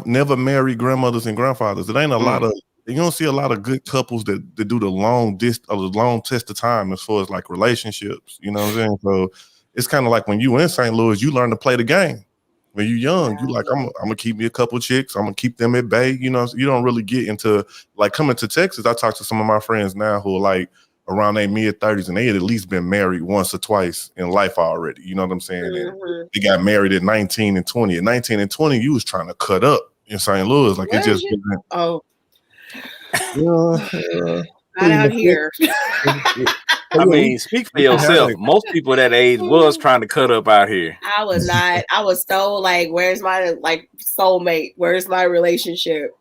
never married grandmothers and grandfathers. It ain't a lot of, you don't see a lot of good couples that do the long test of time as far as like relationships. You know what I'm saying? So it's kind of like when you in St. Louis, you learn to play the game. When you're young, you like, I'm gonna keep me a couple chicks, I'm gonna keep them at bay. You know, you don't really get into like coming to Texas. I talk to some of my friends now who are like around their mid-30s, and they had at least been married once or twice in life already. You know what I'm saying? And they got married at 19 and 20. At 19 and 20, you was trying to cut up in St. Louis. Like, it just not out here. I mean, speak for yourself. Most people that age was trying to cut up out here. I was not. I was so like, where's my soulmate? Where's my relationship?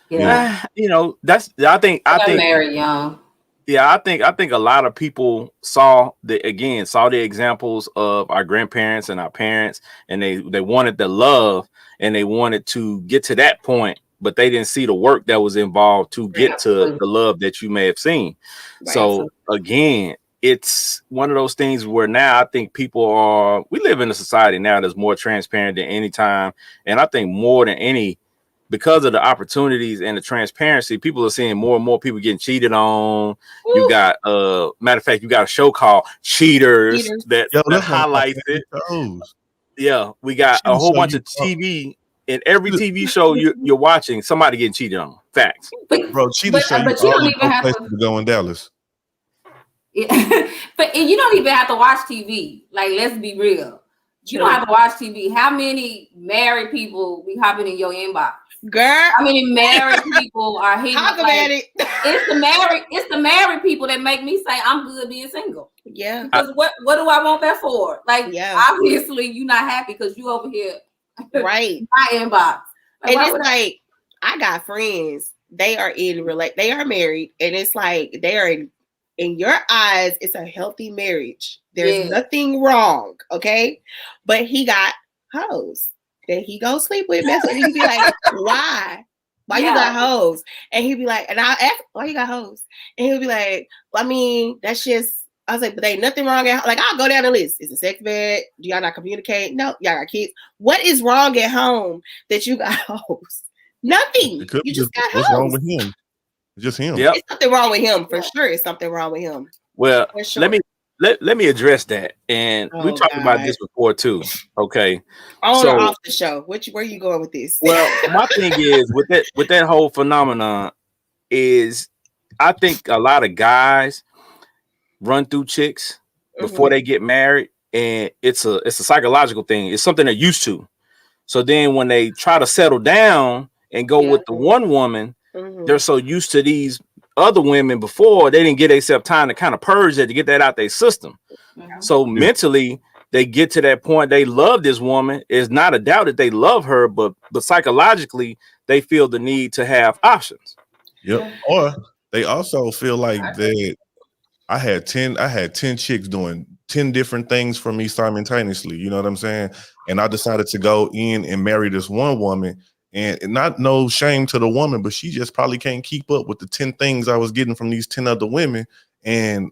You know, I think married young. Yeah, I think a lot of people saw the examples of our grandparents and our parents, and they wanted the love, and they wanted to get to that point, but they didn't see the work that was involved to get to the love that you may have seen. Right. So again, it's one of those things where now I think we live in a society now that's more transparent than any time. And I think more than any, because of the opportunities and the transparency, people are seeing more and more people getting cheated on. Ooh. You got, matter of fact, you got a show called Cheaters that highlights it. Yeah, we got a whole bunch of TV. In every TV show you're watching, somebody getting cheated on. Facts. Bro, cheaters show you don't even have to go in Dallas. Yeah. But you don't even have to watch TV. Like, let's be real. You don't have to watch TV. How many married people be hopping in your inbox? Girl, how many married people are hitting? Talk about it. It's the married people that make me say I'm good being single. Yeah. Because what do I want that for? Like, obviously you're not happy because you over here, right? My inbox. Like, and it's like I got friends. They are they are married, and it's like they are in your eyes. It's a healthy marriage. There's nothing wrong, okay? But he got hoes that he go sleep with, and he'd be like, why? Why you got hoes? And he'd be like, and I'll ask, why you got hoes? And he'll be like, well, I mean, that's just, I was like, but there ain't nothing wrong at home. Like, I'll go down the list. Is it sex bed? Do y'all not communicate? No, y'all got kids. What is wrong at home that you got hoes? Nothing. You just got hoes. What's wrong with him? Just him. Yep. It's something wrong with him, for sure. It's something wrong with him. Well, let me address that. And we talked about this before too. Okay. On or off the show. Where are you going with this? Well, my thing is with that whole phenomenon is I think a lot of guys run through chicks before they get married, and it's a psychological thing. It's something they're used to. So then when they try to settle down and go with the one woman, they're so used to these other women before they didn't get themselves time to kind of purge that, to get that out their system. So mentally they get to that point. They love this woman. It's not a doubt that they love her, but psychologically they feel the need to have options. Yep. Or they also feel like that I had 10 chicks doing 10 different things for me simultaneously. You know what I'm saying? And I decided to go in and marry this one woman. And not no shame to the woman, but she just probably can't keep up with the 10 things I was getting from these 10 other women. And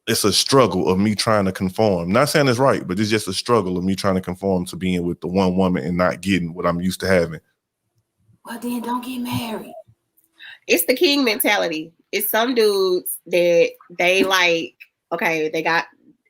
it's a struggle of me trying to conform. Not saying it's right, but it's just a struggle of me trying to conform to being with the one woman and not getting what I'm used to having. Well, then don't get married. It's the king mentality. It's some dudes that they like, okay,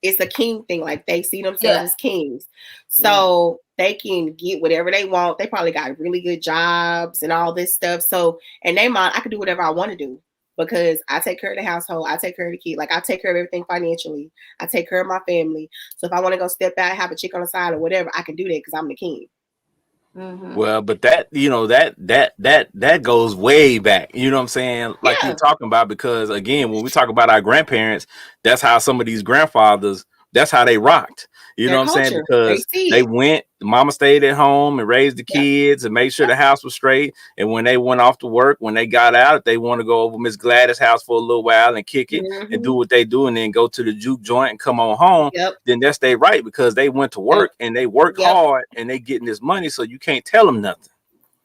it's a king thing. Like they see themselves as kings. So they can get whatever they want. They probably got really good jobs and all this stuff. So, and they mind, I can do whatever I want to do because I take care of the household. I take care of the kid. Like I take care of everything financially. I take care of my family. So if I want to go step out, have a chick on the side or whatever, I can do that because I'm the king. Well, but that, that goes way back. You know what I'm saying? Like you're talking about, because again, when we talk about our grandparents, that's how some of these grandfathers, that's how they rocked. You know what I'm saying? Because they went, mama stayed at home and raised the kids and made sure the house was straight. And when they went off to work, when they got out, if they want to go over Miss Gladys' house for a little while and kick it and do what they do and then go to the juke joint and come on home, then that's their right, because they went to work and they worked hard and they getting this money. So you can't tell them nothing.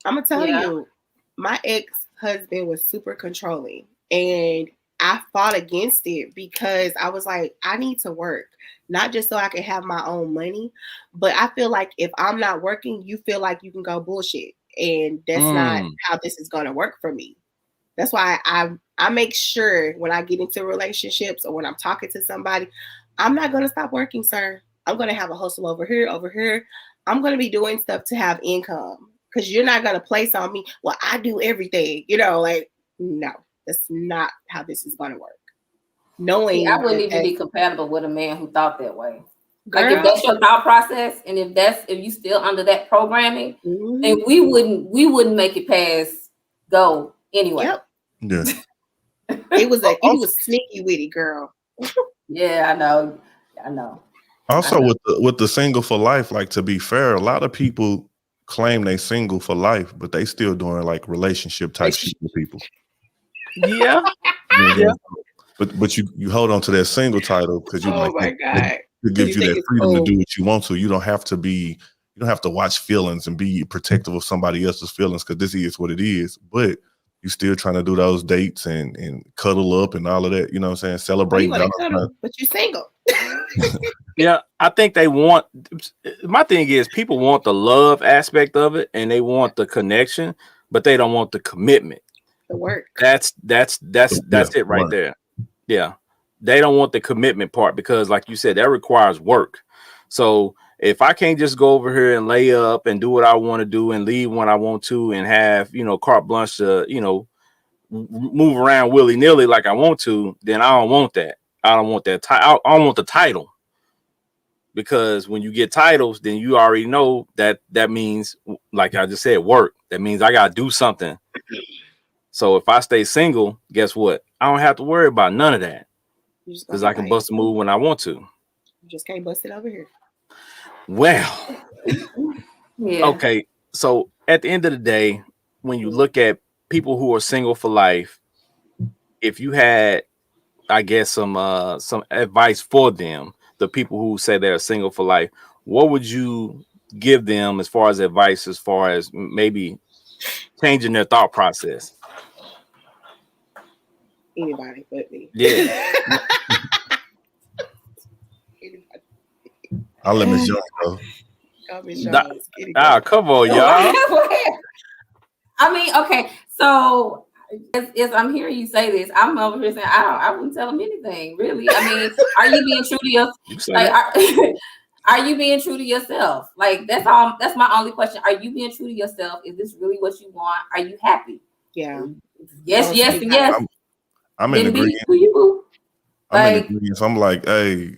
I'm going to tell you, my ex-husband was super controlling and I fought against it because I was like, I need to work. Not just so I can have my own money, but I feel like if I'm not working, you feel like you can go bullshit. And that's not how this is going to work for me. That's why I make sure when I get into relationships or when I'm talking to somebody, I'm not going to stop working, sir. I'm going to have a hustle over here. I'm going to be doing stuff to have income because you're not going to place on me, well, I do everything. Like, no, that's not how this is going to work. Knowing I wouldn't even be compatible with a man who thought that way. Girl. Like if that's your thought process, and if you still under that programming, then we wouldn't make it past go anyway. Yeah. He was sneaky witty, girl. Yeah, I know. Also, with the single for life, like to be fair, a lot of people claim they single for life, but they still doing like relationship type shit with people. Yeah. But you hold on to that single title because you it gives you that freedom to do what you want to. You don't have to watch feelings and be protective of somebody else's feelings because this is what it is. But you still trying to do those dates and cuddle up and all of that. You know what I'm saying? Celebrate. But you're single. Yeah, I think they want. My thing is, people want the love aspect of it and they want the connection, but they don't want the commitment. The work. That's it right there. Yeah, they don't want the commitment part because, like you said, that requires work. So if I can't just go over here and lay up and do what I want to do and leave when I want to and have, carte blanche to, move around willy nilly like I want to, then I don't want that. I don't want that. I don't want the title. because when you get titles, then you already know that means, like I just said, work. That means I gotta do something. So if I stay single, guess what? I don't have to worry about none of that because I can bust a move when I want to. You just can't bust it over here. Well, okay. So at the end of the day, when you look at people who are single for life, if you had, I guess, some advice for them, the people who say they're single for life, what would you give them as far as advice, as far as maybe changing their thought process? Anybody but me. Yeah. I'll let Miss Jones go. Come on, y'all. I mean, okay, so as I'm hearing you say this, I'm over here saying I wouldn't tell them anything, really. I mean, are you being true to yourself? Like, are you being true to yourself? Like, that's all. That's my only question. Are you being true to yourself? Is this really what you want? Are you happy? Yeah. Yes, yes, and yes. I'm in agreement. I'm in agreement. So I'm like, hey,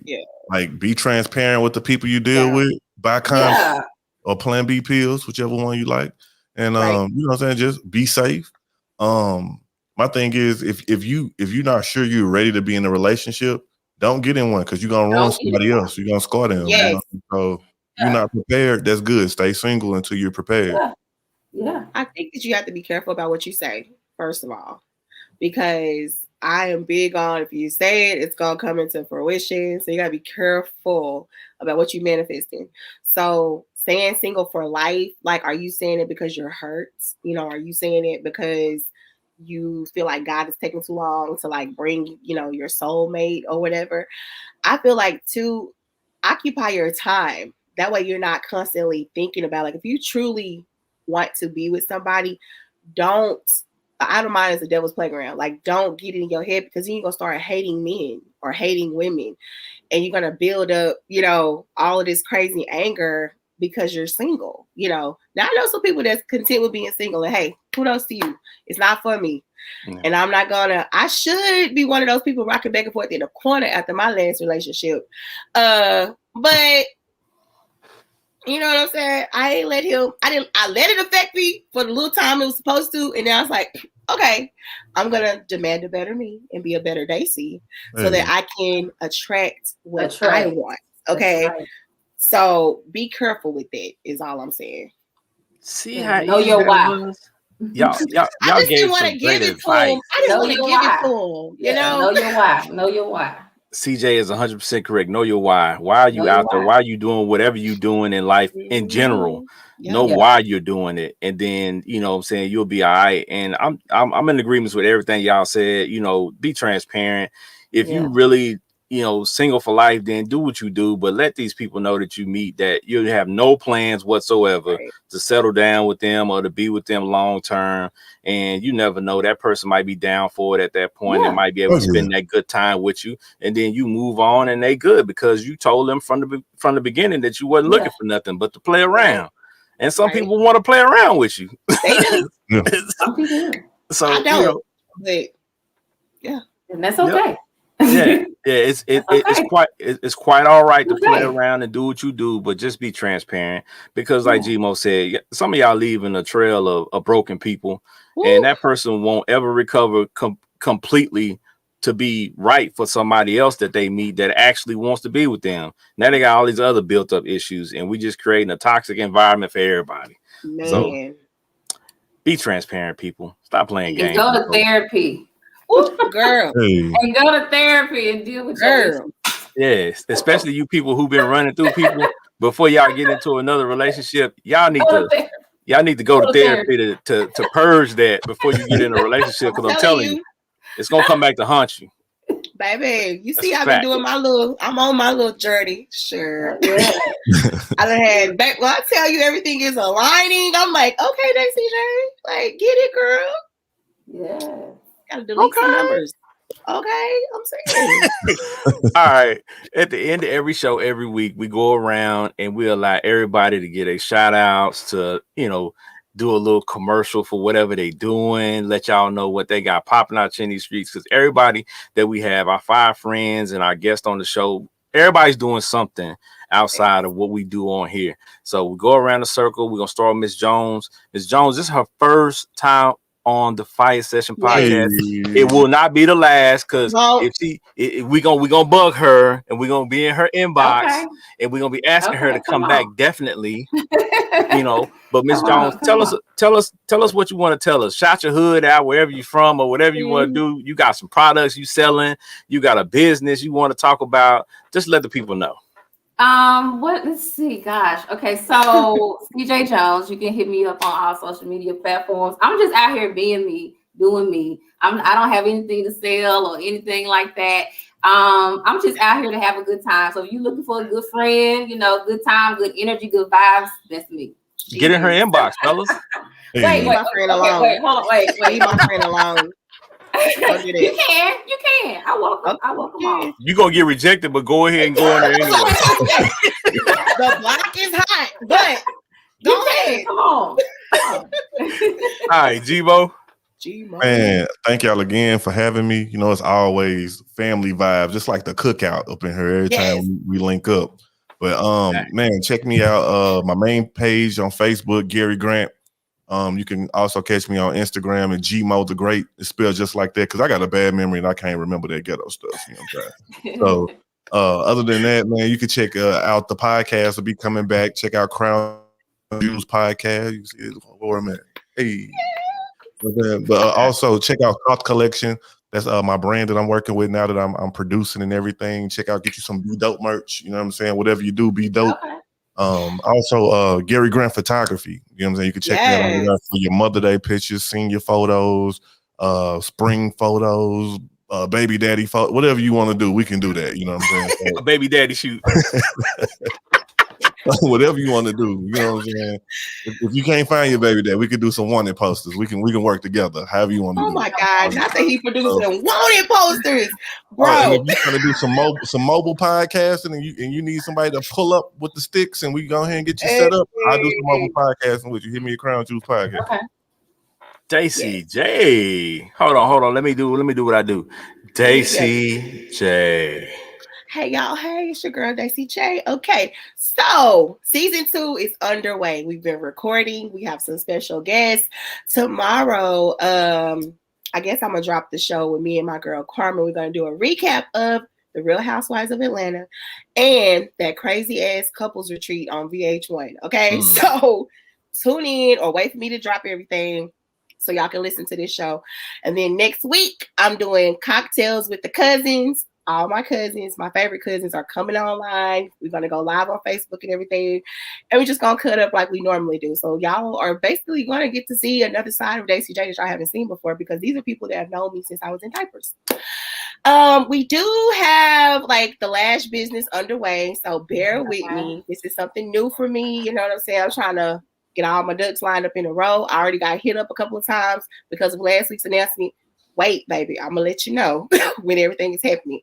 like, be transparent with the people you deal with. Buy condoms or Plan B pills, whichever one you like. And you know what I'm saying? Just be safe. My thing is, if you're not sure you're ready to be in a relationship, don't get in one, because you're gonna ruin somebody else. You're gonna scar them. Yes. You know? So you're not prepared. That's good. Stay single until you're prepared. Yeah. I think that you have to be careful about what you say, first of all, because I am big on, if you say it, it's gonna come into fruition. So you gotta be careful about what you're manifesting. So saying single for life, like, are you saying it because you're hurt? You know, are you saying it because you feel like God is taking too long to, like, bring, you know, your soulmate or whatever? I feel like to occupy your time. That way you're not constantly thinking about, like, if you truly want to be with somebody, don't, I don't mind as the devil's playground. Like, don't get it in your head, because then you're going to start hating men or hating women. And you're going to build up, you know, all of this crazy anger because you're single. You know, now I know some people that's content with being single, and hey, kudos to you. It's not for me. Yeah. And I'm not gonna, I should be one of those people rocking back and forth in the corner after my last relationship. But you know what I'm saying? I let it affect me for the little time it was supposed to. And then I was like, okay, I'm gonna demand a better me and be a better Daisy so that I can attract what I want. Okay. So be careful with that, is all I'm saying. See how know your why. Y'all I just gave didn't want to give it to him. I just want to give it to him. You know? Know your why. Know your why. CJ is 100% correct. Know your why. Why are you out there? Why are you doing whatever you're doing in life in general? Know why you're doing it, and then, you know what I'm saying, you'll be all right. And I'm in agreements with everything y'all said. You know, be transparent. If you really, you know, single for life, then do what you do, but let these people know that you meet, that you have no plans whatsoever to settle down with them or to be with them long term. And you never know, that person might be down for it at that point and might be able to spend that good time with you, and then you move on and they good because you told them from the beginning that you wasn't looking for nothing but to play around. And some people want to play around with you. They do. So I don't, you know, but and that's okay. It's quite all right to play around and do what you do, but just be transparent, because like Gmo said, some of y'all leaving a trail of broken people. And that person won't ever recover completely to be right for somebody else that they meet that actually wants to be with them. Now they got all these other built up issues, and we just creating a toxic environment for everybody. So be transparent, people. Stop playing games. Go to therapy. Ooh, girl. And go to therapy and deal with your issues. Yes, especially you people who've been running through people before y'all get into another relationship. Y'all need to go to therapy to purge that before you get in a relationship, because I'm telling you, it's gonna come back to haunt you. Baby, you see, I've been doing I'm on my little journey. Sure. I done had back. Well, I tell you, everything is aligning. I'm like, okay, CJ, like, get it, girl. Yeah. Gotta delete some numbers. Okay, I'm saying. All right. At the end of every show, every week, we go around and we allow everybody to get a shout outs, to, you know, do a little commercial for whatever they doing, let y'all know what they got popping out in these streets. Because everybody that we have, our 5 friends and our guest on the show, everybody's doing something outside of what we do on here. So we go around the circle. We're gonna start with Miss Jones. Miss Jones, this is her first time on the Fire Session podcast. Hey. It will not be the last, because No. if we gonna bug her, and we're gonna be in her inbox, Okay. and we're gonna be asking her to come back definitely. But Miss Come Jones, on. tell us what you want to tell us. Shout your hood out wherever you're from, or whatever you want to do. You got some products you selling, you got a business you want to talk about. Just let the people know. Let's see, gosh. Okay, so CJ Jones, you can hit me up on all social media platforms. I'm just out here being me, doing me. I don't have anything to sell or anything like that. I'm just out here to have a good time. So if you're looking for a good friend, good time, good energy, good vibes, that's me. Get in her inbox, fellas. Wait, hold on, wait. Leave my friend alone. You can. I welcome all. You gonna get rejected, but go ahead and go in there anyway. The block is hot, but go ahead. Come on. All right, G-Bo. Man, thank y'all again for having me. It's always family vibes, just like the cookout up in here every time we link up. But man, check me out. My main page on Facebook, Gary Grant. You can also catch me on Instagram and Gmo the Great. It's spelled just like that because I got a bad memory and I can't remember that ghetto stuff. You know what I'm saying? So other than that, man, you can check out the podcast. Will be coming back. Check out Crown Jewels podcast. You see it, Lord, man. Hey. But also check out Cloth Collection. That's my brand that I'm working with now that I'm producing and everything. Check out, get you some Be Dope merch. You know what I'm saying? Whatever you do, be dope. Okay. Also Gary Grant Photography. You know what I'm saying? You can check that out for your Mother Day pictures, senior photos, spring photos, baby daddy photo, whatever you want to do, we can do that. You know what I'm saying? A baby daddy shoot. Whatever you want to do, you know what I'm saying? If you can't find your baby dad, we can do some wanted posters. We can work together, however you want to do. Oh my God, not that he producing wanted posters, bro. And if you're trying to do some mobile podcasting and you need somebody to pull up with the sticks and we go ahead and get you set up, I'll do some mobile podcasting with you. Hit me a Crown Juice podcast. Okay. JCJ. Hold on. Let me do what I do. JCJ. Hey y'all, hey, it's your girl Daisy J. Okay, so season 2 is underway. We've been recording. We have some special guests tomorrow. I guess I'm gonna drop the show with me and my girl Carmen. We're gonna do a recap of the Real Housewives of Atlanta and that crazy ass couples retreat on VH1. Okay, so tune in or wait for me to drop everything so y'all can listen to this show. And then next week I'm doing cocktails with the cousins. All my cousins, my favorite cousins, are coming online. We're going to go live on Facebook and everything. And we're just going to cut up like we normally do. So y'all are basically going to get to see another side of Daisy J that y'all haven't seen before, because these are people that have known me since I was in diapers. We do have like the Lash business underway. So bear with me. This is something new for me. You know what I'm saying? I'm trying to get all my ducks lined up in a row. I already got hit up a couple of times because of last week's announcement. Wait, baby, I'm gonna let you know when everything is happening.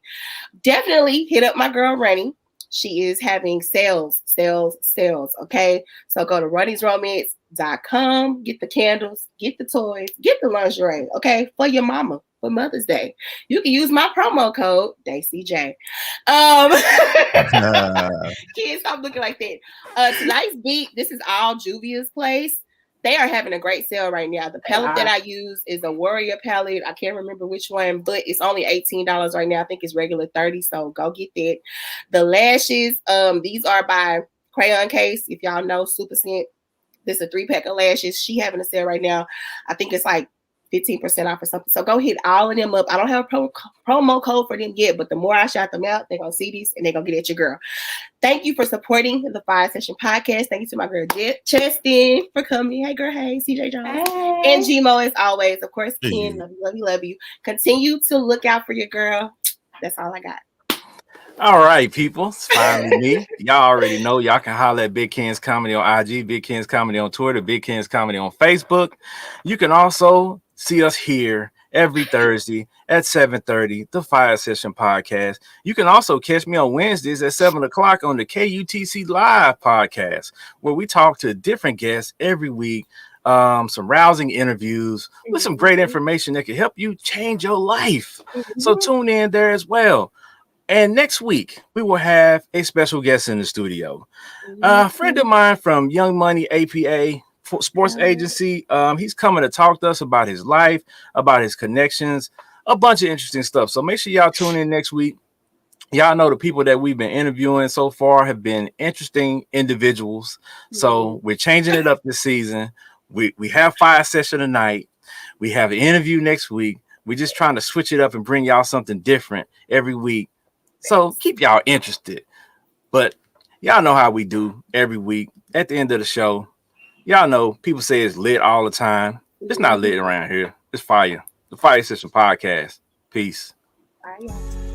Definitely hit up my girl Runny. She is having sales. Okay, so go to runnysromance.com, get the candles, get the toys, get the lingerie. Okay, for your mama for Mother's Day. You can use my promo code DayCJ. Kids, stop looking like that. Tonight's beat. This is all Juvia's place. They are having a great sale right now. The palette that I use is a Warrior palette. I can't remember which one, but it's only $18 right now. I think it's regular $30, so go get that. The lashes, these are by Crayon Case. If y'all know Super Scent, this is a 3-pack of lashes. She having a sale right now. I think it's like 15% off or something. So go hit all of them up. I don't have a promo code for them yet, but the more I shout them out, they're going to see these and they're going to get at your girl. Thank you for supporting the Fire Session podcast. Thank you to my girl Chestin for coming. Hey girl, hey, CJ Jones. Hey. And Gmo as always. Of course, Ken, love you. Continue to look out for your girl. That's all I got. All right, people. It's finally me. Y'all already know. Y'all can holler at Big Ken's Comedy on IG, Big Ken's Comedy on Twitter, Big Ken's Comedy on Facebook. You can also see us here every Thursday at 7:30, the Fire Session podcast. You can also catch me on Wednesdays at 7 o'clock on the KUTC Live podcast, where we talk to different guests every week. Some rousing interviews with some great information that can help you change your life. So tune in there as well. And next week, we will have a special guest in the studio. A friend of mine from Young Money APA Sports Agency. He's coming to talk to us about his life, about his connections, a bunch of interesting stuff. So make sure y'all tune in next week. Y'all know the people that we've been interviewing so far have been interesting individuals. So we're changing it up this season. We have Fire Session tonight. We have an interview next week. We're just trying to switch it up and bring y'all something different every week. So keep y'all interested. But y'all know how we do every week at the end of the show. Y'all know people say it's lit all the time. It's not lit around here. It's fire. The Fire Session Podcast. Peace. Bye, y'all.